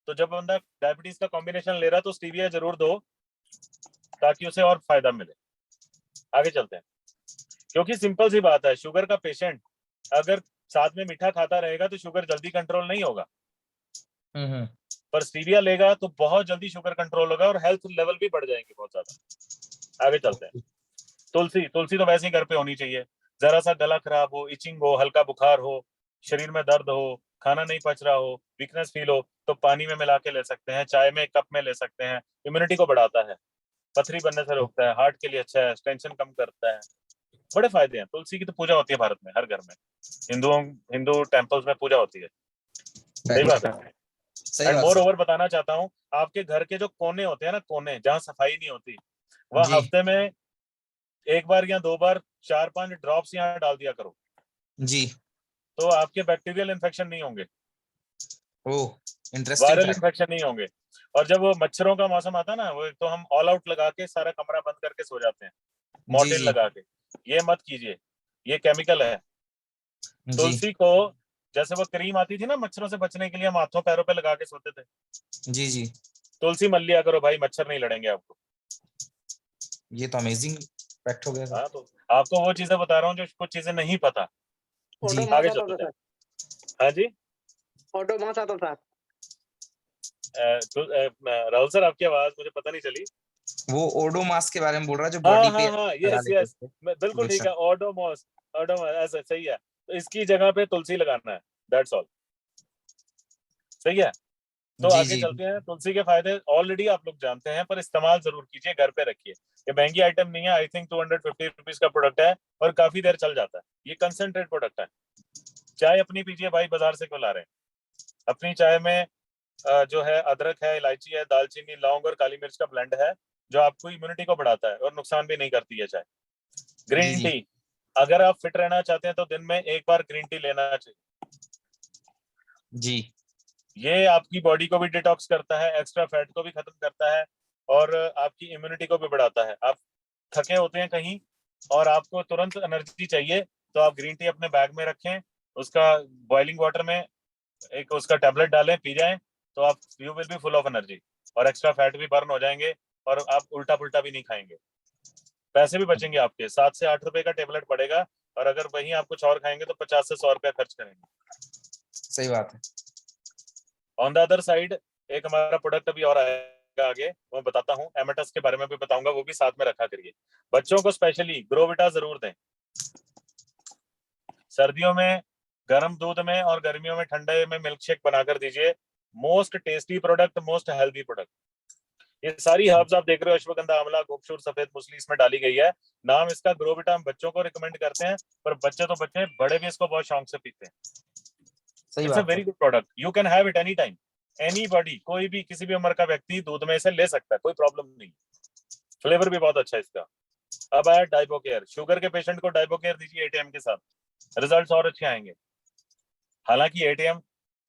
तो जब बंदा डायबिटीज का कॉम्बिनेशन ले रहा तो स्टीविया जरूर दो ताकि उसे और फायदा मिले। आगे चलते हैं, क्योंकि सिंपल सी बात है, शुगर का पेशेंट अगर साथ में मीठा खाता रहेगा तो शुगर जल्दी कंट्रोल नहीं होगा, पर स्टीविया लेगा तो बहुत जल्दी शुगर कंट्रोल होगा और हेल्थ लेवल भी बढ़ जाएंगे बहुत ज्यादा। आगे चलते हैं। तुलसी, तुलसी तो वैसे ही घर पे होनी चाहिए। जरा सा गला खराब हो, इचिंग हो, हल्का बुखार हो, शरीर में दर्द हो, खाना नहीं पच रहा हो, वीकनेस फील हो, तो पानी में मिला के ले सकते हैं, चाय में कप में ले सकते हैं। इम्यूनिटी को बढ़ाता है, पथरी बनने से रोकता है, हार्ट के लिए अच्छा है, टेंशन कम करता है, बड़े फायदे हैं। तुलसी की तो पूजा होती है भारत में हर घर में, हिंदू टेम्पल्स में पूजा होती है। सही बात है। सही एंड बात मोर सर। ओवर बताना चाहता हूँ, आपके घर के जो कोने होते हैं ना, कोने जहाँ सफाई नहीं होती, वह जी हफ्ते में एक बार या 2 बार 4-5 ड्रॉप्स यहाँ डाल दिया करो, जी। तो आपके बैक्टीरियल इन्फेक्शन नहीं होंगे, ओह, इंटरेस्टिंग वायरल फैक्ट। इन्फेक्शन नहीं होंगे। और जब वो मच्छरों का मौसम आता है ना, वो तो हम ऑल आउट लगा के सारा कमरा बंद करके सो जाते हैं, जी मॉर्टिन जी लगा के। ये मत कीजिए, ये केमिकल है। जी तुलसी को, जैसे वो क्रीम आती थी ना मच्छरों से बचने के लिए, हम हाथों पैरों पे लगा के सोते थे, जी जी। तुलसी मल लिया करो भाई, मच्छर नहीं लड़ेंगे आपको। ये तो अमेजिंग फैक्ट हो गया सर। हाँ, तो आपको वो चीजें बता रहा हूँ जो कुछ चीजें नहीं पता। जी। ओडोमॉस आगे आता था चलते हैं। सर, हाँ जी। ओडोमॉस आता था। राहुल सर, आपकी आवाज मुझे पता नहीं चली। वो ओडोमास के बारे में बोल रहा है जो हाँ बॉडी पे हाँ हाँ, लगा यस लेते हैं यस, उसको। बिल्कुल ठीक लोशन। है, ओडोमॉस, ओडोमॉस ऐसा सही है। तो इसकी जगह पे तुलसी लगाना है, दैट्स ऑल। सही है। तो जी आगे जी। चलते हैं। तुलसी के फायदे ऑलरेडी आप लोग जानते हैं, पर इस्तेमाल जरूर कीजिए, घर पे रखिए। ये महंगी आइटम नहीं है, आई थिंक 250 रुपीज का प्रोडक्ट है और काफी देर चल जाता है। ये कंसेंट्रेट प्रोडक्ट है। चाय अपनी पीजिए भाई, बाजार से क्यों ला रहे हैं? अपनी चाय में जो है अदरक है, इलायची है, दालचीनी, लौंग और काली मिर्च का ब्लेंड है, जो आपको इम्यूनिटी को बढ़ाता है और नुकसान भी नहीं करती है चाय। जी ग्रीन जी। टी, अगर आप फिट रहना चाहते हैं तो दिन में एक बार ग्रीन टी लेना चाहिए। जी ये आपकी बॉडी को भी डिटॉक्स करता है, एक्स्ट्रा फैट को भी खत्म करता है और आपकी इम्यूनिटी को भी बढ़ाता है। आप थके होते हैं कहीं और आपको तुरंत एनर्जी चाहिए, तो आप ग्रीन टी अपने बैग में रखें, उसका बॉइलिंग वाटर में एक उसका टैबलेट डालें, पी जाएं, तो आप you will be full of energy और एक्स्ट्रा फैट भी बर्न हो जाएंगे और आप उल्टा पुल्टा भी नहीं खाएंगे। पैसे भी बचेंगे आपके, 7 से 8 रुपए का टेबलेट पड़ेगा और अगर वहीं आप कुछ और खाएंगे तो 50 से 100 रुपया खर्च करेंगे। सही बात है। ऑन द अदर साइड, एक हमारा प्रोडक्ट अभी और आएगा आगे, वो बताता हूँ, एमेटस के बारे में भी बताऊंगा, वो भी साथ में रखा करिए। बच्चों को स्पेशली ग्रोविटा जरूर दें। सर्दियों में गर्म दूध में और गर्मियों में ठंडे में मिल्क शेक बनाकर दीजिए। Most tasty product, most healthy product. ये सारी हर्ब्स आप देख रहे हो, अश्वगंधा, आंवला, गोपचूर, सफेद मूसली इसमें डाली गई है। नाम इसका ग्रोविटा, हम बच्चों को रिकमेंड करते हैं, पर बच्चे तो बच्चे, बड़े भी इसको बहुत शौक से पीते हैं। सही इट्स अ बात है। Very good product, you can have it any time. Anybody, कोई भी किसी भी उम्र का व्यक्ति दूध में इसे ले सकता है, कोई प्रॉब्लम नहीं। फ्लेवर भी बहुत अच्छा है इसका। अब आया डाइबोकेयर। शुगर के पेशेंट को डाइबोकेयर दीजिए एटीएम के साथ, रिजल्ट्स और अच्छे आएंगे। हालांकि एटीएम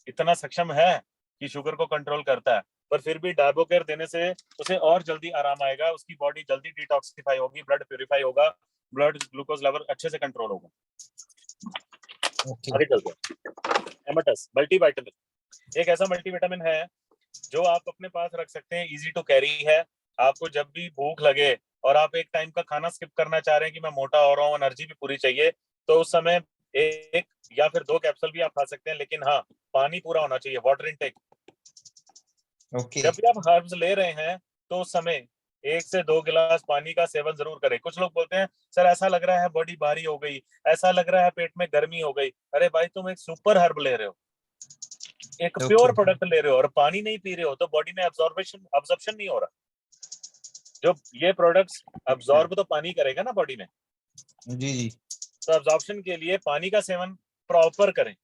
इतना सक्षम है कि शुगर को कंट्रोल करता है, पर फिर भी डाइबोकेयर देने से उसे और जल्दी आराम आएगा, उसकी बॉडी जल्दी डिटॉक्सिफाई होगी, ब्लड प्यूरिफाई होगा, ब्लड ग्लूकोज लेवल अच्छे से कंट्रोल होगा। ओके। आगे चलते हैं। एमेटस मल्टीविटामिन, एक ऐसा मल्टीविटामिन है जो आप अपने पास रख सकते हैं, इजी टू कैरी है। आपको जब भी भूख लगे और आप एक टाइम का खाना स्किप करना चाह रहे हैं कि मैं मोटा हो रहा हूँ, एनर्जी भी पूरी चाहिए, तो उस समय एक या फिर 2 कैप्सूल भी आप खा सकते हैं, लेकिन हाँ, पानी पूरा होना चाहिए, वाटर इनटेक। ओके। जब भी आप हर्ब्स ले रहे हैं तो उस समय 1 से 2 गिलास पानी का सेवन जरूर करें। कुछ लोग बोलते हैं सर ऐसा लग रहा है बॉडी भारी हो गई, ऐसा लग रहा है पेट में गर्मी हो गई। अरे भाई तुम एक सुपर हर्ब ले रहे हो, एक प्योर प्रोडक्ट ले रहे हो और पानी नहीं पी रहे हो, तो बॉडी में अब्जॉर्प्शन नहीं हो रहा। जो ये प्रोडक्ट्स अब्जॉर्ब तो पानी करेगा ना बॉडी में, जी जी। तो अब्जॉर्प्शन के लिए पानी का सेवन प्रॉपर करें।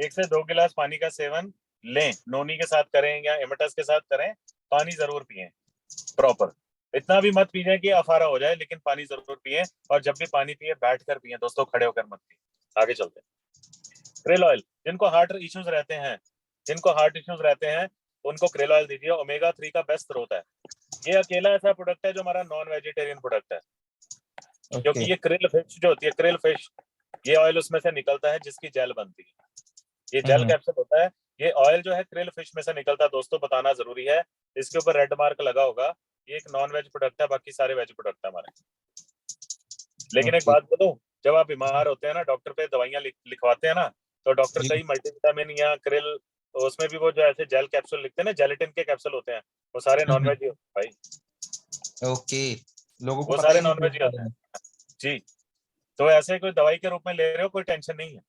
1 से 2 गिलास पानी का सेवन लें, नोनी के साथ करें या एमेटस के साथ करें, पानी जरूर पिए प्रॉपर। इतना भी मत पीजिए कि अफारा हो जाए, लेकिन पानी जरूर पिए। और जब भी पानी पिए बैठ कर पिए दोस्तों, खड़े होकर मत पिए। आगे चलते हैं। क्रेल ऑयल, जिनको हार्ट इश्यूज रहते हैं उनको क्रेल ऑयल दीजिए। ओमेगा 3 का बेस्ट स्रोत है। ये अकेला ऐसा प्रोडक्ट है जो हमारा नॉन वेजिटेरियन प्रोडक्ट है, क्योंकि ये क्रिल फिश जो होती है, क्रिल फिश, ये ऑयल उसमें से निकलता है जिसकी जेल बनती है। ये जेल कैप्सूल होता है, ये ऑयल जो है क्रिल फिश में से निकलता है दोस्तों, बताना जरूरी है। इसके ऊपर रेड मार्क लगा होगा, ये एक नॉन वेज प्रोडक्ट है, बाकी सारे वेज प्रोडक्ट है हमारे। लेकिन एक बात बोलूं, जब आप बीमार होते हैं ना, डॉक्टर पे दवाइयां लिखवाते हैं ना, तो डॉक्टर कई मल्टीविटामिन या क्रिल, तो उसमें भी वो जो ऐसे जेल कैप्सूल लिखते हैं ना, जेलेटिन के कैप्सूल होते हैं, वो सारे नॉन वेज ही होते हैं भाई। ओके, लोगों को वो पता सारे ही नहीं नॉन वेज ही होते हैं जी। तो ऐसे कोई दवाई के रूप में ले रहे हो, कोई टेंशन नहीं है।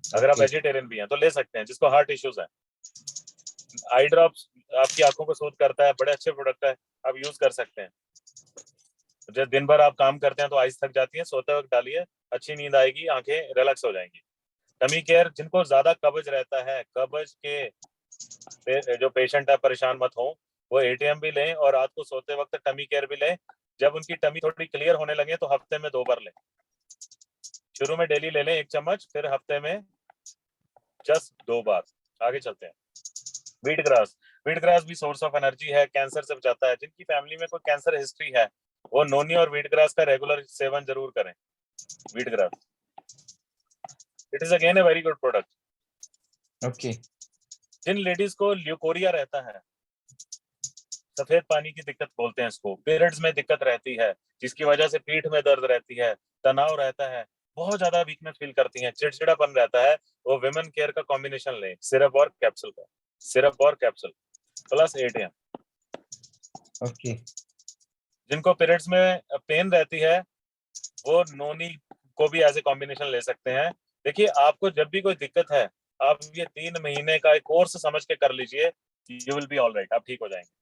अगर आप वेजिटेरियन भी हैं तो ले सकते हैं। जिसको हार्ट इश्यूज है, आई ड्रॉप्स आपकी आंखों को सूद करता है, बड़े अच्छे प्रोडक्ट है, आप यूज कर सकते हैं। जब दिन भर आप काम करते हैं तो आइज थक जाती है, सोते वक्त डालिए, अच्छी नींद आएगी, आंखें रिलैक्स हो जाएंगी। टमी केयर, जिनको ज्यादा कब्ज रहता है, कब्ज के जो पेशेंट है, परेशान मत हो, वो एटीएम भी लें और रात को सोते वक्त टमी केयर भी लें। जब उनकी टमी थोड़ी क्लियर होने लगे तो हफ्ते में 2 बार लें। शुरू में डेली ले लें 1 चम्मच, फिर हफ्ते में जस्ट 2 बार। आगे चलते हैं। व्हीट ग्रास भी सोर्स ऑफ एनर्जी है, कैंसर से बचाता है। जिनकी फैमिली में कोई कैंसर हिस्ट्री है, वो नोनी और व्हीट ग्रास का रेगुलर सेवन जरूर करें। Wheatgrass, it is again a very good product. Okay. जिन लेडीज को ल्यूकोरिया रहता है, सफेद पानी की दिक्कत बोलते हैं इसको, पीरियड्स में दिक्कत रहती है, जिसकी वजह से पीठ में दर्द रहती है, तनाव रहता है, बहुत ज्यादा वीकनेस फील करती हैं, चिड़चिड़ापन रहता है, वो विमेन केयर का कॉम्बिनेशन लें, सिरप और कैप्सूल का, सिरप और कैप्सूल प्लस 8 AM। ओके। जिनको पीरियड्स में पेन रहती है, वो नोनी को भी एज ए कॉम्बिनेशन ले सकते हैं। देखिए, आपको जब भी कोई दिक्कत है, आप ये 3 महीने का एक कोर्स समझ के कर लीजिए, you will be all right, आप ठीक हो जाएंगे।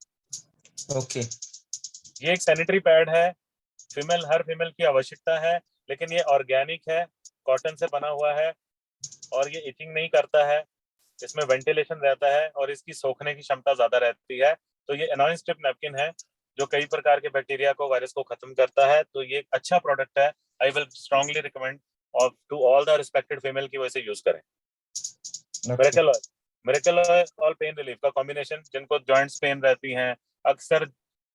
ओके। ये एक सैनिटरी पैड है, हर फीमेल की आवश्यकता है, लेकिन ये ऑर्गेनिक है, कॉटन से बना हुआ है और ये इचिंग नहीं करता है, इसमें वेंटिलेशन रहता है और इसकी सोखने की क्षमता ज्यादा रहती है। तो ये एनॉइन स्ट्रिप नैपकिन है जो कई प्रकार के बैक्टीरिया को, वायरस को खत्म करता है। तो ये एक अच्छा प्रोडक्ट है, I will strongly recommend to all the respected female की वजह से यूज करें। मिरेकल ऑयल पेन रिलीफ का कॉम्बिनेशन, जिनको जॉइंट्स पेन रहती हैं, अक्सर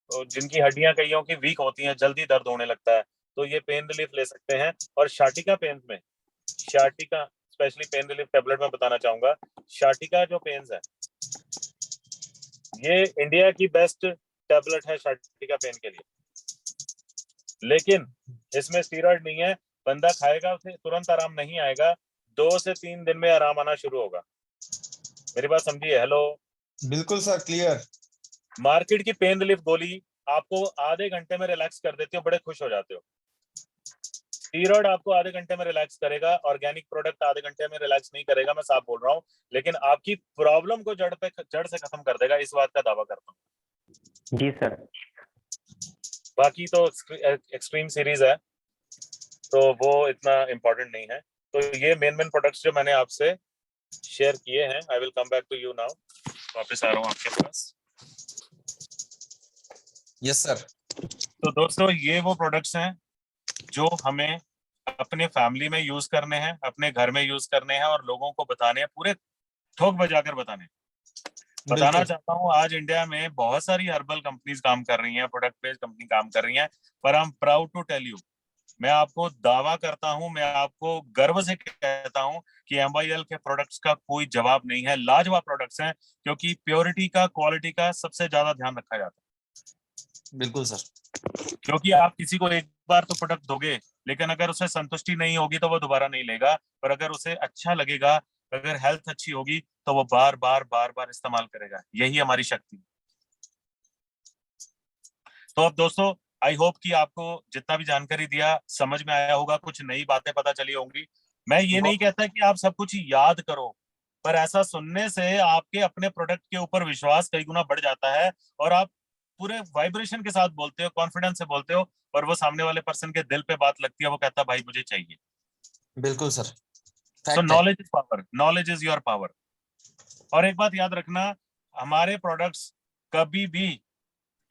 जिनकी हड्डियां कईयों की वीक होती हैं, जल्दी दर्द होने लगता है, तो ये पेन रिलीफ ले सकते हैं। और शाटिका पेन में, शाटिका स्पेशली पेन रिलीफ टेबलेट में बताना चाहूंगा, शाटिका जो पेन्स है, ये इंडिया की बेस्ट टेबलेट है शाटिका पेन के लिए। लेकिन इसमें स्टीरॉइड नहीं है, बंदा खाएगा उसे तुरंत आराम नहीं आएगा, 2 से 3 दिन में आराम आना शुरू होगा। मेरी बात समझिए? हेलो, बिल्कुल सर, क्लियर। मार्केट की पेन रिलीफ गोली आपको आधे घंटे में रिलैक्स कर देती हो, बड़े खुश हो जाते हो। स्टीरॉइड आपको आधे घंटे में रिलैक्स करेगा, ऑर्गेनिक प्रोडक्ट आधे घंटे में रिलैक्स नहीं करेगा, मैं साफ बोल रहा हूँ, लेकिन आपकी प्रॉब्लम को जड़ से खत्म कर देगा, इस बात का दावा करता हूँ। जी सर। बाकी तो एक्सट्रीम सीरीज है, तो वो इतना इम्पोर्टेंट नहीं है। तो ये मेन प्रोडक्ट्स जो मैंने आपसे शेयर किए हैं, I will come back to you now. वापस आ रहा हूँ आपके पास। Yes sir. तो दोस्तों, ये वो प्रोडक्ट्स हैं जो हमें अपने फैमिली में यूज करने हैं, अपने घर में यूज करने हैं और लोगों को बताने हैं, पूरे ठोक बजाकर बताने। बताना चाहता हूँ, आज इंडिया में बहुत सारी हर्बल कंपनीज काम कर रही हैं, प्रोडक्ट बेस्ड कंपनी काम कर रही हैं, पर I am proud to tell you, मैं आपको दावा करता हूं, मैं आपको गर्व से कहता हूं कि MYL के प्रोडक्ट्स का कोई जवाब नहीं है। लाजवाब प्रोडक्ट्स हैं, क्योंकि प्योरिटी का, क्वालिटी का सबसे ज्यादा ध्यान रखा जाता है। बिल्कुल सर। क्योंकि आप किसी को एक बार तो प्रोडक्ट दोगे, लेकिन अगर उसे संतुष्टि नहीं होगी तो वो दोबारा नहीं लेगा, पर अगर उसे अच्छा लगेगा, अगर हेल्थ अच्छी होगी, तो वो बार बार इस्तेमाल करेगा। यही हमारी शक्ति है। तो अब दोस्तों आई होप कि आपको जितना भी जानकारी दिया समझ में आया होगा, कुछ नई बातें पता चली होंगी। मैं ये नहीं कहता कि आप सब कुछ याद करो, पर ऐसा सुनने से आपके अपने प्रोडक्ट के ऊपर विश्वास कई गुना बढ़ जाता है और आप पूरे वाइब्रेशन के साथ बोलते हो, कॉन्फिडेंस से बोलते हो, और वो सामने वाले पर्सन के दिल पे बात लगती है, वो कहता है भाई मुझे चाहिए। बिल्कुल सर, सो फैक्ट है। Knowledge is power, knowledge is your power. और एक बात याद रखना, हमारे प्रोडक्ट्स कभी भी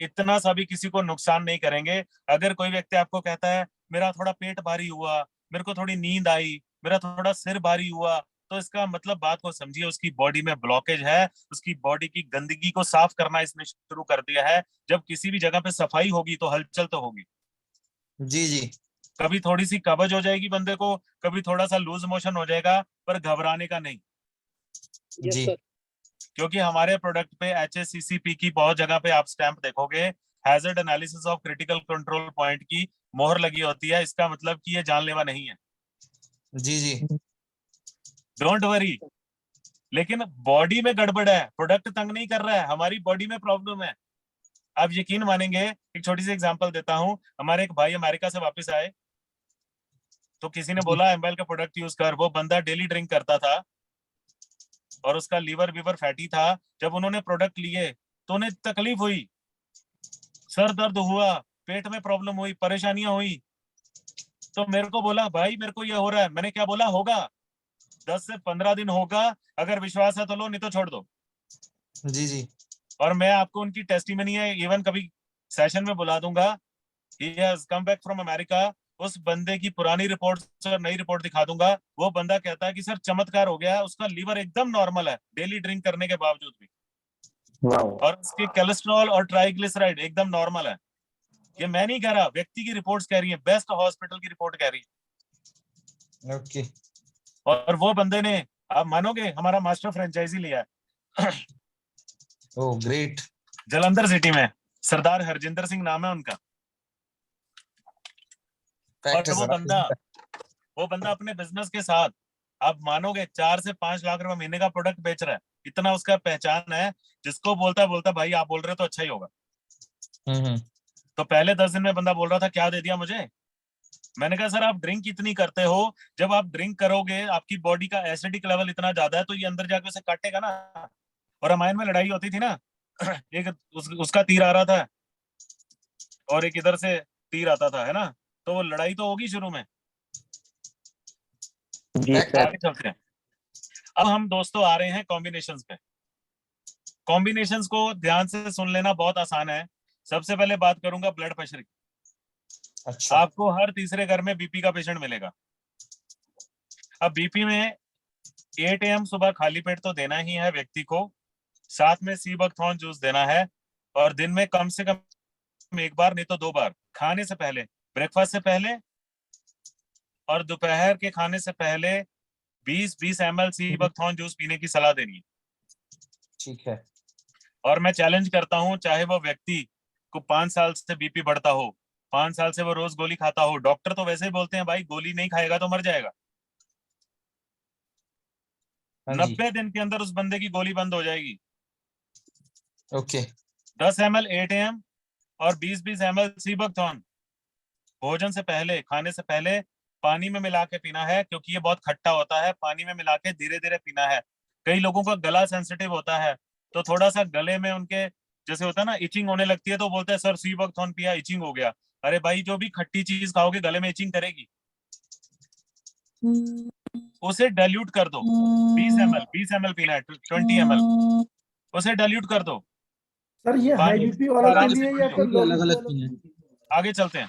इतना सा भी किसी को नुकसान नहीं करेंगे। अगर कोई व्यक्ति आपको कहता है मेरा थोड़ा पेट भारी हुआ, मेरे को थोड़ी नींद आई, मेरा थोड़ा सिर भारी हुआ, तो इसका मतलब बात को समझिए, उसकी बॉडी में ब्लॉकेज है, उसकी बॉडी की गंदगी को साफ करना इसने शुरू कर दिया है। जब किसी भी जगह पे सफाई होगी तो हलचल तो होगी। जी जी। कभी थोड़ी सी कब्ज हो जाएगी बंदे को, कभी थोड़ा सा लूज मोशन हो जाएगा, पर घबराने का नहीं, यस जी सर। क्योंकि हमारे प्रोडक्ट पे HACCP की बहुत जगह पे आप स्टैंप देखोगे, hazard analysis of critical control point की मोहर लगी होती है। इसका मतलब कि ये जानलेवा नहीं है, जी जी। Don't worry. लेकिन बॉडी में गड़बड़ है, प्रोडक्ट तंग नहीं कर रहा है, हमारी बॉडी में प्रॉब्लम है। आप यकीन मानेंगे, एक छोटी सी एग्जांपल देता हूं। हमारे एक भाई अमेरिका से वापस आए, तो किसी ने जी। बोला एम्बेल का प्रोडक्ट यूज कर। वो बंदा डेली ड्रिंक करता था और उसका लीवर वीवर फैटी था। जब उन्होंने प्रोडक्ट लिए तो उन्हें तकलीफ हुई, सर दर्द हुआ, पेट में प्रॉब्लम हुई, परेशानियां हुई। तो मेरे को बोला भाई मेरे को ये हो रहा है। मैंने क्या बोला, होगा 10 से 15 दिन होगा, अगर विश्वास है तो लो, नहीं तो छोड़ दो। जी जी। और मैं आपको उनकी टेस्टिमनी है इवन कभी सेशन में बुला दूंगा। He has come back from America. उस बंदे की पुरानी रिपोर्ट और नई रिपोर्ट दिखा दूंगा। वो बंदा कहता है कि सर चमत्कार हो गया है, उसका लीवर एकदम नॉर्मल है डेली ड्रिंक करने के बावजूद भी, वाओ। और उसके कोलेस्ट्रॉल और ट्राइग्लिसराइड एकदम नॉर्मल है। ये मैं नहीं कह रहा, व्यक्ति की रिपोर्ट्स कह रही है, बेस्ट हॉस्पिटल की रिपोर्ट कह रही है। ओके। और वो बंदे ने, आप मानोगे, हमारा मास्टर फ्रेंचाइजी लिया है ओ ग्रेट। जलंधर सिटी में। सरदार हरजिंदर सिंह नाम है उनका। फैक्ट और है सर। वो बंदा अपने बिजनेस के साथ, आप मानोगे, 4 से 5 लाख रुपए महीने का प्रोडक्ट बेच रहा है। इतना उसका पहचान है, जिसको बोलता भाई आप बोल रहे हो तो अच्छा ही होगा। हम्म। तो पहले 10 दिन में बंदा बोल रहा था क्या दे दिया मुझे। मैंने कहा सर आप ड्रिंक इतनी करते हो, जब आप ड्रिंक करोगे आपकी बॉडी का एसिडिक लेवल इतना ज्यादा है तो ये अंदर जाके उसे काटेगा ना। और रामायण में लड़ाई होती थी ना एक उसका तीर आ रहा था और एक इधर से तीर आता था, है ना, तो वो लड़ाई तो होगी शुरू में। जी फैक्ट सर। आगे चलते हैं। अब हम दोस्तों आ रहे हैं कॉम्बिनेशंस पे। कॉम्बिनेशंस को ध्यान से सुन लेना, बहुत आसान है। सबसे पहले बात करूंगा ब्लड प्रेशर की। अच्छा। आपको हर तीसरे घर में बीपी का पेशेंट मिलेगा। अब बीपी में 8 AM सुबह खाली पेट तो देना ही है व्यक्ति को, साथ में सी बकथॉर्न जूस देना है, और दिन में कम से कम एक बार नहीं तो 2 बार, खाने से पहले, ब्रेकफास्ट से पहले और दोपहर के खाने से पहले 20-20 ml सी बकथॉर्न जूस पीने की सलाह देनी है। ठीक है। और मैं चैलेंज करता हूं, चाहे वो व्यक्ति को 5 साल से बीपी बढ़ता हो, 5 साल से वो रोज गोली खाता हो, डॉक्टर तो वैसे ही बोलते हैं भाई गोली नहीं खाएगा तो मर जाएगा। हाँ जी। 90 दिन के अंदर उस बंदे की गोली बंद हो जाएगी। ओके। 10 ml 8 AM और 20-20 ml सी बकथॉर्न भोजन से पहले, खाने से पहले पानी में मिला के पीना है, क्योंकि ये बहुत खट्टा होता है। पानी में मिला के धीरे धीरे पीना है। कई लोगों का गला सेंसिटिव होता है, तो थोड़ा सा गले में उनके जैसे होता है ना, इचिंग होने लगती है, तो बोलते हैं सर सी बकथॉर्न पिया इचिंग हो गया। अरे भाई जो भी खट्टी चीज खाओगे गले में इचिंग करेगी, उसे डाइल्यूट कर दो। 20 ml पीना है, 20 ml, उसे डाइल्यूट कर दो सर ये हाई पानी में, बीपी वालों आराम के से लिए पी या लो। फिर लो बीपी वालों के लिए? आगे चलते हैं।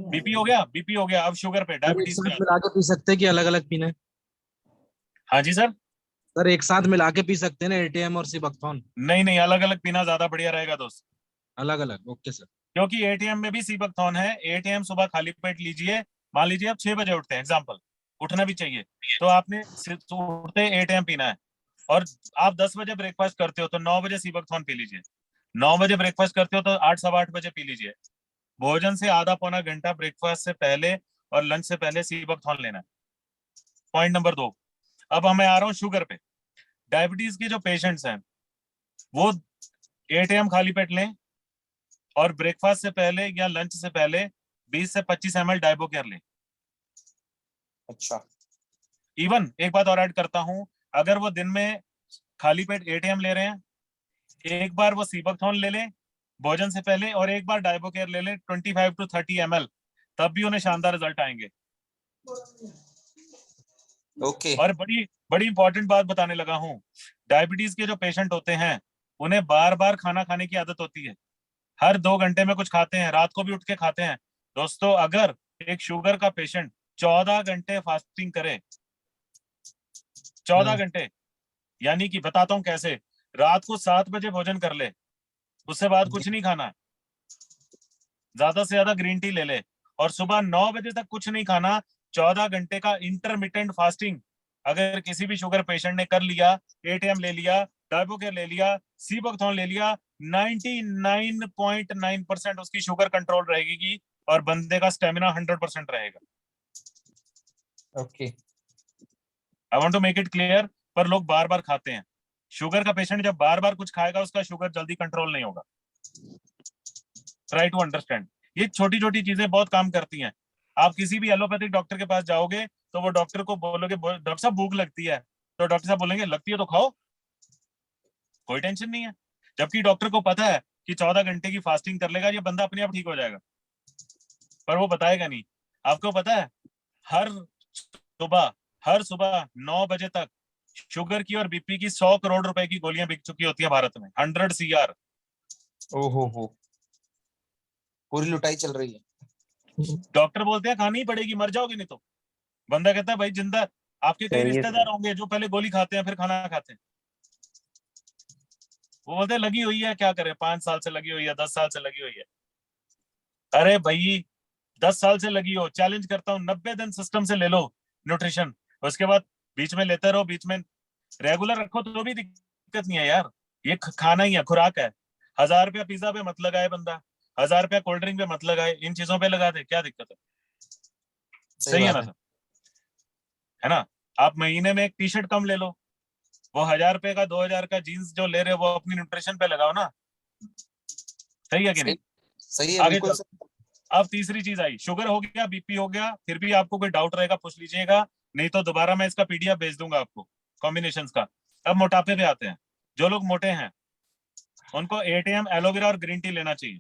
बीपी हो गया, बीपी हो गया, अब शुगर पे, सर एक डायबिटीज पे साथ आते मिला के पी सकते हैं कि अलग अलग पीना है? हैं। हाँ जी सर। सर एक साथ मिला के पी सकते हैं ना एटीएम और सिबकथॉन? नहीं नहीं, अलग अलग पीना ज्यादा बढ़िया रहेगा दोस्त, अलग अलग, ओके सर। क्योंकि एटीएम में भी सीबकथॉर्न है। एटीएम सुबह खाली पेट लीजिए। मान लीजिए आप 6 बजे उठते हैं, एग्जाम्पल, उठना भी चाहिए, तो आपने उठते 8 AM पीना है, और आप 10 बजे ब्रेकफास्ट करते हो तो 9 बजे सीबकथॉर्न पी लीजिए। 9 बजे ब्रेकफास्ट करते हो तो 8 सवा 8 बजे पी लीजिए। भोजन से आधा पौना घंटा ब्रेकफास्ट से पहले और लंच से पहले सीबकथॉर्न लेना है। Point number 2। अब मैं आ रहा हूँ शुगर पे। डायबिटीज के जो पेशेंट्स हैं वो 8 AM खाली पेट लें, और ब्रेकफास्ट से पहले या लंच से पहले 20 से 25 ml डाइबोकेयर ले। अच्छा इवन एक बात और ऐड करता हूं, अगर वो दिन में खाली पेट 8 AM ले रहे हैं, एक बार वो सीबकथॉन ले ले भोजन से पहले और एक बार डाइबोकेयर ले ले 25 to 30 ml, तब भी उन्हें शानदार रिजल्ट आएंगे। Okay. और बड़ी बड़ी इंपॉर्टेंट बात बताने लगा हूं, डायबिटीज के जो पेशेंट होते हैं उन्हें बार बार खाना खाने की आदत होती है, हर 2 घंटे में कुछ खाते हैं, रात को भी उठ के खाते हैं। दोस्तों, अगर एक शुगर का पेशेंट 14 घंटे फास्टिंग करे, 14 घंटे, यानी कि बताता हूं कैसे, रात को 7 बजे भोजन कर ले, उससे बाद कुछ नहीं खाना है, ज्यादा से ज्यादा ग्रीन टी ले ले, और सुबह 9 बजे तक कुछ नहीं खाना, 14 घंटे का इंटरमिटेंट फास्टिंग अगर किसी भी शुगर पेशेंट ने कर लिया, 8 AM ले लिया, डाइबोकेयर ले लिया, सीबकथॉन ले लिया, 99.9% उसकी शुगर कंट्रोल रहेगी और बंदे का स्टेमिना 100% रहेगा। Okay I want to make it clear, पर लोग बार बार खाते हैं। शुगर का पेशेंट जब बार बार कुछ खाएगा उसका शुगर जल्दी कंट्रोल नहीं होगा। ट्राई टू अंडरस्टैंड, ये छोटी छोटी चीजें बहुत काम करती हैं। आप किसी भी एलोपैथिक डॉक्टर के पास जाओगे तो वो डॉक्टर को बोलोगे डॉक्टर साहब भूख लगती है, तो डॉक्टर साहब बोलेंगे लगती है तो खाओ, कोई टेंशन नहीं है। जबकि डॉक्टर को पता है कि 14 घंटे की फास्टिंग कर लेगा ये बंदा अपने आप ठीक हो जाएगा, पर वो बताएगा नहीं। आपको पता है हर सुबह 9 बजे तक शुगर की और बीपी की 100 करोड़ रुपए की गोलियां बिक चुकी होती है भारत में, 100 CR। ओहो, पूरी लुटाई चल रही है। डॉक्टर बोलते हैं खानी ही पड़ेगी, मर जाओगे नहीं तो। बंदा कहता है भाई जिंदा, आपके कई सही है रिश्तेदार सर। होंगे जो पहले गोली खाते हैं फिर खाना खाते हैं, वो बोलते हैं लगी हुई है, क्या करे, 5 साल से लगी हुई है, 10 साल से लगी हुई है। अरे भाई 10 साल से लगी हो, चैलेंज करता हूँ 90 दिन सिस्टम से ले लो न्यूट्रिशन, उसके बाद बीच में लेते रहो, बीच में रेगुलर रखो तो भी दिक्कत नहीं है यार। ये खाना ही है, खुराक है। 1000 रुपया पिज्जा पे मत लगाए बंदा, 1000 रुपया कोल्ड ड्रिंक पे मत लगाए, इन चीजों पे लगा दे, क्या दिक्कत है? सही है ना सर? है ना? आप महीने में एक टी शर्ट कम ले लो, वो 1000 रुपए का 2000 का जीन्स जो ले रहे हो वो अपनी न्यूट्रिशन पे लगाओ ना। सही है कि नहीं? सही है आगे बिल्कुल। चल, अब तीसरी चीज आई, शुगर हो गया, बीपी हो गया, फिर भी आपको कोई डाउट रहेगा पूछ लीजिएगा, नहीं तो दोबारा मैं इसका PDF भेज दूंगा आपको कॉम्बिनेशंस का। अब मोटापे पे आते हैं। जो लोग मोटे हैं उनको 8 AM एलोवेरा और ग्रीन टी लेना चाहिए।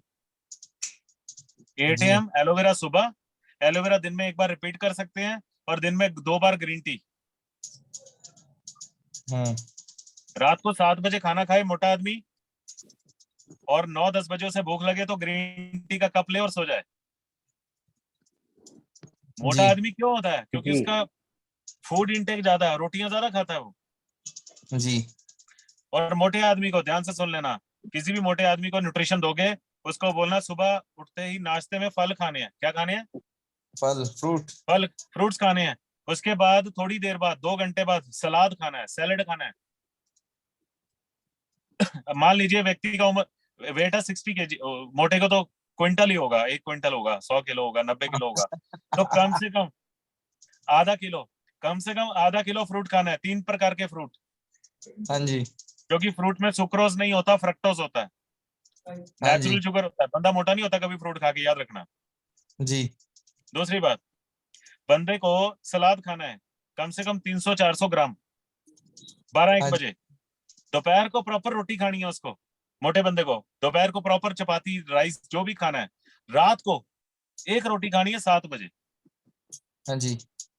8 जी। AM एलोवेरा सुबह, एलोवेरा दिन में एक बार रिपीट कर सकते हैं, और दिन में 2 बार ग्रीन टी। रात को 7 बजे खाना खाए मोटा आदमी, और 9-10 बजे उसे भूख लगे तो ग्रीन टी का कप ले और सो जाए। मोटा जी। आदमी क्यों होता है? क्योंकि जी। उसका फूड इंटेक ज्यादा है, रोटियां ज्यादा खाता है वो। जी। और मोटे आदमी को ध्यान से सुन लेना, किसी भी मोटे आदमी को न्यूट्रिशन दोगे, उसको बोलना सुबह उठते ही नाश्ते में फल खाने हैं। क्या खाने हैं? फल, फ्रूट। फल, फ्रूट्स खाने हैं। उसके बाद थोड़ी देर बाद 2 घंटे बाद सलाद खाना है, सैलेड खाना है। मान लीजिए व्यक्ति का उम्र वेट है 60 kg, मोटे को तो क्विंटल ही होगा, 1 क्विंटल होगा, 100 किलो होगा, 90 किलो होगा, तो कम से कम आधा किलो फ्रूट खाना है, 3 प्रकार के फ्रूट। हाँ जी। क्योंकि फ्रूट में सुक्रोज नहीं होता, फ्रक्टोज होता है, हाँ जी। नेचुरल शुगर होता है। बंदा मोटा नहीं होता कभी फ्रूट खा के, याद रखना। जी। दूसरी बात, बंदे को सलाद खाना है कम से कम 300-400 ग्राम 12-1 हाँ जी। बजे। दोपहर को प्रॉपर रोटी खानी है उसको, मोटे बंदे को दोपहर को प्रॉपर चपाती, राइस, जो भी खाना है। रात को 1 रोटी खानी है 7 बजे, हाँ जी।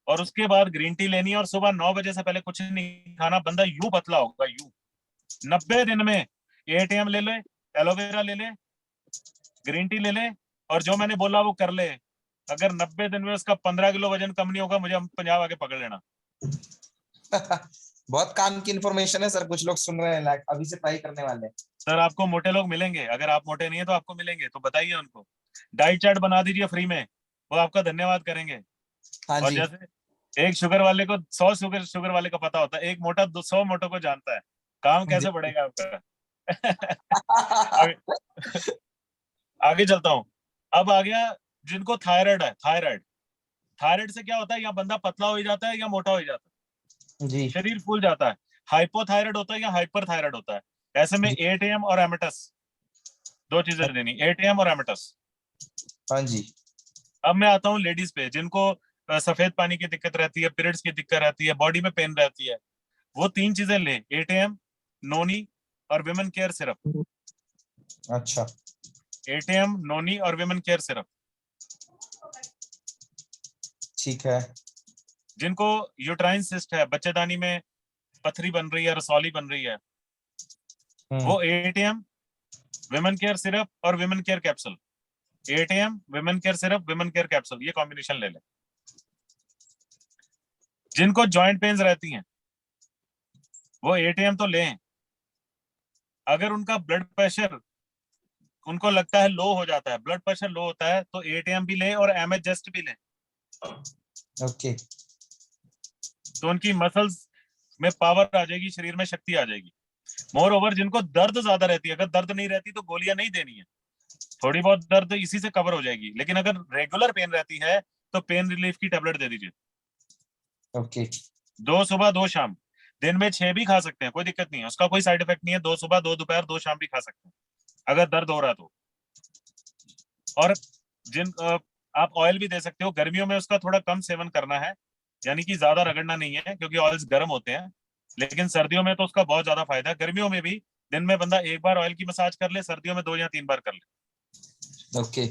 और उसके बाद ग्रीन टी लेनी है, और सुबह 9 बजे से पहले कुछ नहीं खाना। बंदा यूं पतला होगा, यूं। 90 दिन में 8 AM ले ले, एलोवेरा ले ले, ग्रीन टी ले ले, और जो मैंने बोला वो कर ले। अगर 90 दिन में उसका 15 किलो वजन कम नहीं होगा, मुझे पंजाब आके पकड़ लेना। बहुत काम की इंफॉर्मेशन है सर, कुछ लोग सुन रहे हैं, अभी से ट्राई करने वाले हैं। सर आपको मोटे लोग मिलेंगे, अगर आप मोटे नहीं है तो आपको मिलेंगे, तो बताइए उनको। डाइट चार्ट बना दीजिए फ्री में, वो आपका धन्यवाद करेंगे। हाँ और जी। जैसे एक शुगर वाले को 100 शुगर वाले का पता होता है, एक मोटा 100 मोटो को जानता है। काम कैसे बढ़ेगा आपका? आगे चलता हूँ। अब आ गया जिनको थायराइड है। थायराइड से क्या होता है, या बंदा पतला हो जाता है या मोटा हो जाता है, जी। शरीर फूल जाता है। हाइपोथायराइड होता है या हाइपर थायराइड होता है। ऐसे में 8 AM और एमेटस दो चीजें देनी, एटीएम और एमेटस। हाँ जी। अब मैं आता हूँ लेडीज पे, जिनको सफेद पानी की दिक्कत रहती है, पीरियड्स की दिक्कत रहती है, बॉडी में पेन रहती है, वो तीन चीजें ले, एटीएम, नोनी और विमेन केयर सिरप। अच्छा एटीएम, नोनी और विमेन केयर सिरप। ठीक है। जिनको यूट्राइन सिस्ट है, बच्चेदानी में पथरी बन रही है, रसौली बन रही है, वो एटीएम, विमेन केयर सिरप और women care capsule. ATM, women care syrup, women care capsule, ये कॉम्बिनेशन ले लें। जिनको जॉइंट पेन्स रहती हैं वो एटीएम तो लें। अगर उनका ब्लड प्रेशर, उनको लगता है लो हो जाता है, ब्लड प्रेशर लो होता है, तो एटीएम भी लें और एमएचजेस्ट भी लें। ओके। तो उनकी मसल्स में पावर आ जाएगी, शरीर में शक्ति आ जाएगी। मोर ओवर, जिनको दर्द ज्यादा रहती है, अगर दर्द नहीं रहती तो गोलियां नहीं देनी है, थोड़ी बहुत दर्द इसी से कवर हो जाएगी। लेकिन अगर रेगुलर पेन रहती है तो पेन रिलीफ की टेबलेट दे दीजिए। ओके। 2 सुबह 2 शाम, दिन में 6 भी खा सकते हैं, कोई दिक्कत नहीं है, उसका कोई साइड इफेक्ट नहीं है। 2 सुबह 2 दोपहर 2 शाम भी खा सकते हैं अगर दर्द हो रहा तो। और आप ऑयल भी दे सकते हो। गर्मियों में उसका थोड़ा कम सेवन करना है, यानी कि ज्यादा रगड़ना नहीं है, क्योंकि ऑयल्स गर्म होते हैं। लेकिन सर्दियों में तो उसका बहुत ज्यादा फायदा है। गर्मियों में भी दिन में बंदा एक बार ऑयल की मसाज कर ले, सर्दियों में 2 या 3 बार कर ले, ओके।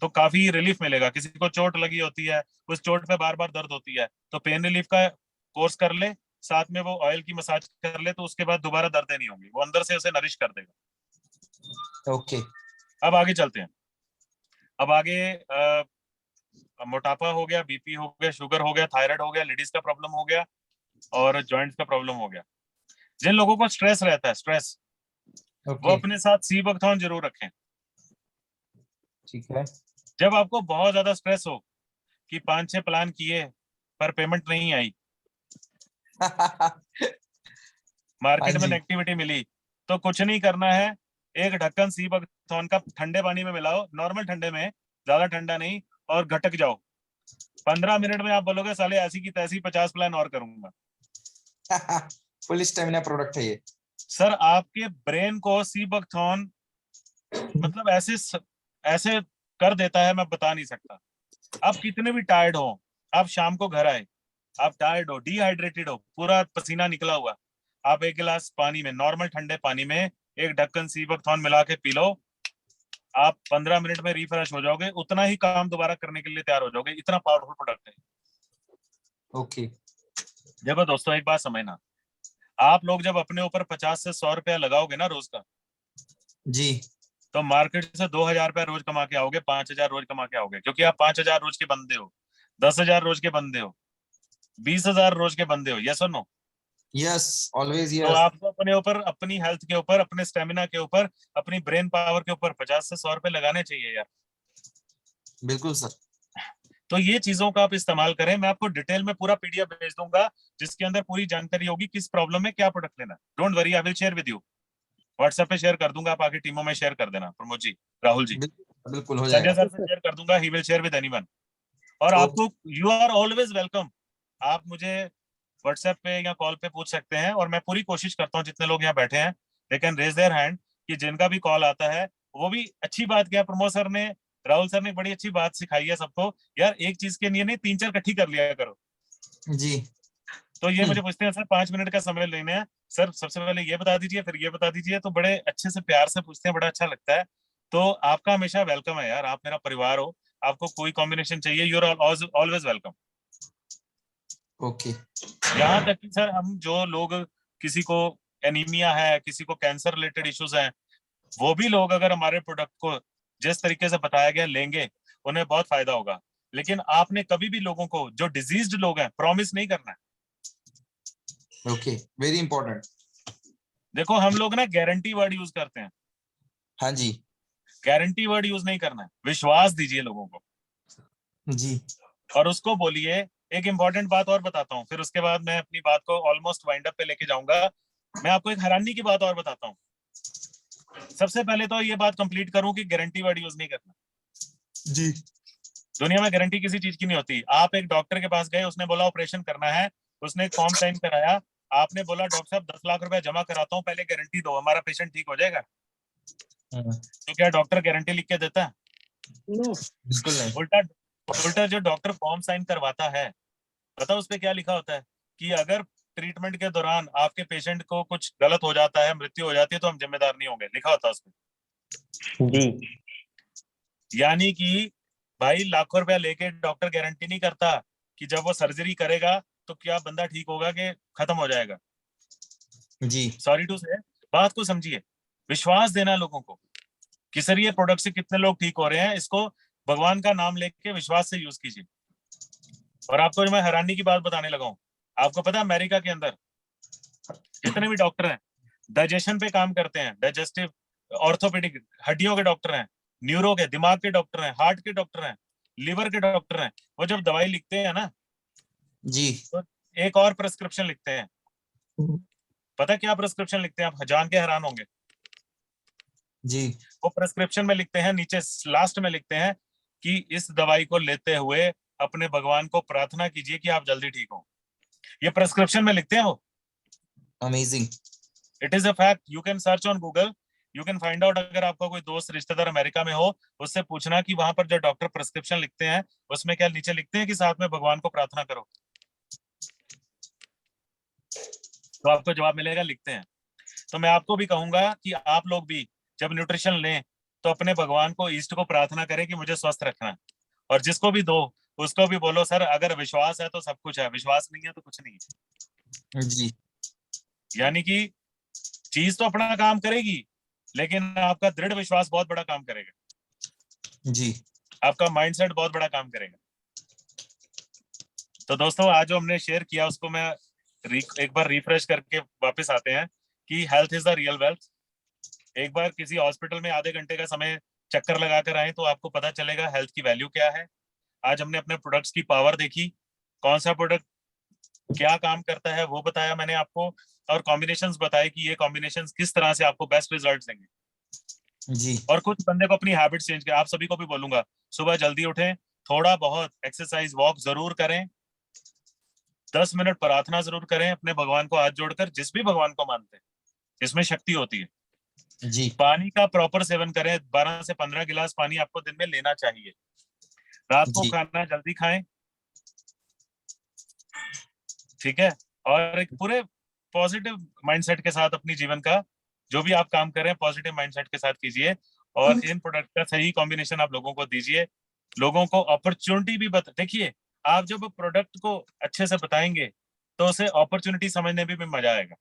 तो काफी रिलीफ मिलेगा। किसी को चोट लगी होती है, उस चोट पे बार बार दर्द होती है, तो पेन रिलीफ का कोर्स कर ले, साथ में वो ऑयल की मसाज कर ले, तो उसके बाद दोबारा दर्दें नहीं होंगी, वो अंदर से उसे नरिश कर देगा। ओके। अब आगे चलते हैं। अब आगे मोटापा हो गया, बीपी हो गया, शुगर हो गया, थायराइड हो गया, लेडीज का प्रॉब्लम हो गया और जॉइंट्स का प्रॉब्लम हो गया। जिन लोगों को स्ट्रेस रहता है, स्ट्रेस, वो ओके। अपने साथ सीबकथॉर्न जरूर रखें। ठीक है। जब आपको बहुत ज्यादा स्ट्रेस हो कि 5-6 प्लान किए पर पेमेंट नहीं आई, मार्केट में जी। नेगेटिविटी मिली, तो कुछ नहीं करना है, एक ढक्कन सीबकथॉर्न का ठंडे पानी में मिलाओ, नॉर्मल ठंडे में, ज्यादा ठंडा नहीं, और घटक जाओ। 15 मिनट में आप बोलोगे साले ऐसी की तैसी 50 प्लान और करूंगा। फुल स्टेमिना प्रोडक्ट है ये। सर आपके ब्रेन को सीबकथॉर्न मतलब ऐसे कर देता है, मैं बता नहीं सकता। आप कितने भी टायर्ड हो, आप शाम को घर आए, आप टायर्ड हो, डिहाइड्रेटेड हो, पूरा पसीना निकला हुआ, आप एक गिलास पानी में, नॉर्मल ठंडे पानी में एक ढक्कन सीबकथॉर्न मिला के पी लो, आप 15 मिनट में रिफ्रेश हो जाओगे, उतना ही काम दोबारा करने के लिए तैयार हो जाओगे। इतना पावरफुल प्रोडक्ट है। ओके। देखो दोस्तों, एक बात समझना, आप लोग जब अपने ऊपर 50 से 100 रुपया लगाओगे ना रोज का, जी। तो मार्केट से 2000 रुपया रोज कमा के आओगे, 5000 रोज कमा के आओगे, क्योंकि आप 5000 रोज के बंदे हो, 10,000 रोज के बंदे हो, 20,000 रोज के बंदे हो। यस और नो? यस, ऑलवेज तो यस। आपको अपने ऊपर, अपनी हेल्थ के ऊपर, अपने स्टेमिना के ऊपर, अपनी ब्रेन पावर के ऊपर 50 से 100 रुपए लगाने चाहिए यार। बिल्कुल सर। तो ये चीजों का आप इस्तेमाल करें। मैं आपको डिटेल में पूरा पीडीएफ भेज दूंगा, जिसके अंदर पूरी जानकारी होगी किस प्रॉब्लम में क्या प्रोडक्ट लेना। Don't worry, I will share with you. WhatsApp पे शेयर कर दूंगा, आप आगे टीमों में शेयर कर देना। प्रमोद जी, राहुल जी, बिल्कुल हो संजय जाएगा। सर से शेयर कर दूंगा, he will share with anyone. और आपको, यू आर ऑलवेज वेलकम। आप मुझे व्हाट्सएप पे या कॉल पे पूछ सकते हैं, और मैं पूरी कोशिश करता हूँ जितने लोग यहाँ बैठे हैं they can raise their hand, कि जिनका भी कॉल आता है, वो भी अच्छी बात किया प्रमोद सर ने, राहुल सर ने बड़ी अच्छी बात सिखाई है सबको यार, एक चीज के लिए नहीं 3-4 इकट्ठी कर लिया करो। जी। तो ये मुझे पूछते हैं सर 5 मिनट का समय लेने हैं, सर सबसे पहले ये बता दीजिए, फिर ये बता दीजिए, तो बड़े अच्छे से प्यार से पूछते हैं, बड़ा अच्छा लगता है। तो आपका हमेशा वेलकम है यार, आप मेरा परिवार हो, आपको कोई कॉम्बिनेशन चाहिए, you are always welcome. Okay. यहाँ तक कि सर, हम जो लोग, किसी को एनीमिया है, किसी को कैंसर रिलेटेड इश्यूज हैं, वो भी लोग अगर हमारे प्रोडक्ट को जिस तरीके से बताया गया लेंगे, उन्हें बहुत फायदा होगा। लेकिन आपने कभी भी लोगों को, जो डिजीज्ड लोग हैं, प्रॉमिस नहीं करना है। Okay, very important. देखो हम लोग ना गारंटी वर्ड यूज करते हैं, हाँ जी। गारंटी वर्ड यूज नहीं करना है, विश्वास दीजिए लोगों को। जी। और उसको बोलिए। एक इंपॉर्टेंट बात और बताता हूँ, फिर उसके बाद मैं अपनी बात को ऑलमोस्ट वाइंड अप पे लेके जाऊंगा। मैं आपको एक हैरानी की बात और बताता हूँ। सबसे पहले तो ये बात कंप्लीट करूं कि गारंटी वर्ड यूज नहीं करना। जी। दुनिया में गारंटी किसी चीज की नहीं होती। आप एक डॉक्टर के पास गए, उसने बोला ऑपरेशन करना है, उसने एक फॉर्म साइन कराया, आपने बोला डॉक्टर साहब 10 लाख रुपए जमा कराता हूँ, पहले गारंटी दो, हमारा पेशेंट ठीक हो जाएगा। तो क्या डॉक्टर गारंटी लिख के देता है? नो बिल्कुल नहीं। उल्टा उल्टा जो डॉक्टर फॉर्म साइन करवाता है, पता उस पे क्या लिखा होता है कि अगर ट्रीटमेंट के दौरान आपके पेशेंट को कुछ गलत हो जाता है, मृत्यु हो जाती है, तो हम जिम्मेदार नहीं होंगे, लिखा होता है उसमें। जी यानी कि भाई लाखों रुपया लेके डॉक्टर गारंटी नहीं करता कि जब वो सर्जरी करेगा तो क्या बंदा ठीक होगा कि खत्म हो जाएगा। जी सॉरी टू से, बात को समझिए, विश्वास देना लोगों को कि सर ये प्रोडक्ट से कितने लोग ठीक हो रहे हैं, इसको भगवान का नाम लेके विश्वास से यूज कीजिए। और आपको मैं हैरानी की बात बताने लगा हूं, आपको पता है अमेरिका के अंदर जितने भी डॉक्टर हैं डाइजेशन पे काम करते हैं, डाइजेस्टिव, ऑर्थोपेडिक, हड्डियों के डॉक्टर हैं, न्यूरो के, दिमाग के डॉक्टर हैं, हार्ट के डॉक्टर हैं, लिवर के डॉक्टर हैं, वो जब दवाई लिखते हैं ना जी तो एक और प्रेस्क्रिप्शन लिखते हैं। पता क्या प्रेस्क्रिप्शन लिखते हैं, आप जान के हैरान होंगे। जी वो प्रेस्क्रिप्शन में लिखते हैं, नीचे लास्ट में लिखते हैं कि इस दवाई को लेते हुए अपने भगवान को प्रार्थना कीजिए कि आप जल्दी ठीक हो। ये प्रेस्क्रिप्शन में लिखते हैं वो। Amazing. It is a fact, you can search on Google, you can find out. अगर आपका कोई दोस्त रिश्तेदार अमेरिका में हो, उससे पूछना कि वहां पर जो डॉक्टर प्रेस्क्रिप्शन लिखते हैं उसमें क्या नीचे लिखते हैं कि साथ में भगवान को प्रार्थना करो, तो आपको जवाब मिलेगा लिखते हैं। तो मैं आपको भी कहूंगा कि आप लोग भी जब न्यूट्रिशन लें तो अपने भगवान को, ईष्ट को प्रार्थना करें कि मुझे स्वस्थ रखना है। और जिसको भी दो उसको भी बोलो सर अगर विश्वास है तो सब कुछ है, विश्वास नहीं है तो कुछ नहीं है। जी यानी कि चीज तो अपना काम करेगी, लेकिन आपका दृढ़ विश्वास बहुत बड़ा काम करेगा। जी आपका माइंडसेट बहुत बड़ा काम करेगा। तो दोस्तों आज जो हमने शेयर किया उसको मैं एक बार रिफ्रेश करके वापस आते हैं कि health is the real wealth. एक बार किसी हॉस्पिटल में आधे घंटे का समय चक्कर लगाकर आए तो आपको पता चलेगा हेल्थ की वैल्यू क्या है। आज हमने अपने प्रोडक्ट्स की पावर देखी, कौन सा प्रोडक्ट क्या काम करता है वो बताया मैंने आपको, और कॉम्बिनेशंस बताए कि ये कॉम्बिनेशंस किस तरह से आपको बेस्ट रिजल्ट्स देंगे। जी और कुछ बंदे को अपनी हैबिट चेंज करें। आप सभी को भी बोलूंगा सुबह जल्दी उठें, थोड़ा बहुत एक्सरसाइज वॉक जरूर करें, 10 मिनट प्रार्थना जरूर करें, अपने भगवान को हाथ जोड़कर, जिस भी भगवान को मानते हैं इसमें शक्ति होती है। जी पानी का प्रॉपर सेवन करें, 12 से 15 गिलास पानी आपको दिन में लेना चाहिए। रात को जी खाना जल्दी खाएं, ठीक है। और एक पूरे पॉजिटिव माइंडसेट के साथ अपनी जीवन का जो भी आप काम कर रहे हैं पॉजिटिव माइंडसेट के साथ कीजिए, और इन प्रोडक्ट का सही कॉम्बिनेशन आप लोगों को दीजिए। लोगों को अपॉर्चुनिटी भी देखिए, आप जब प्रोडक्ट को अच्छे से बताएंगे तो उसे अपॉर्चुनिटी समझने में भी मजा आएगा।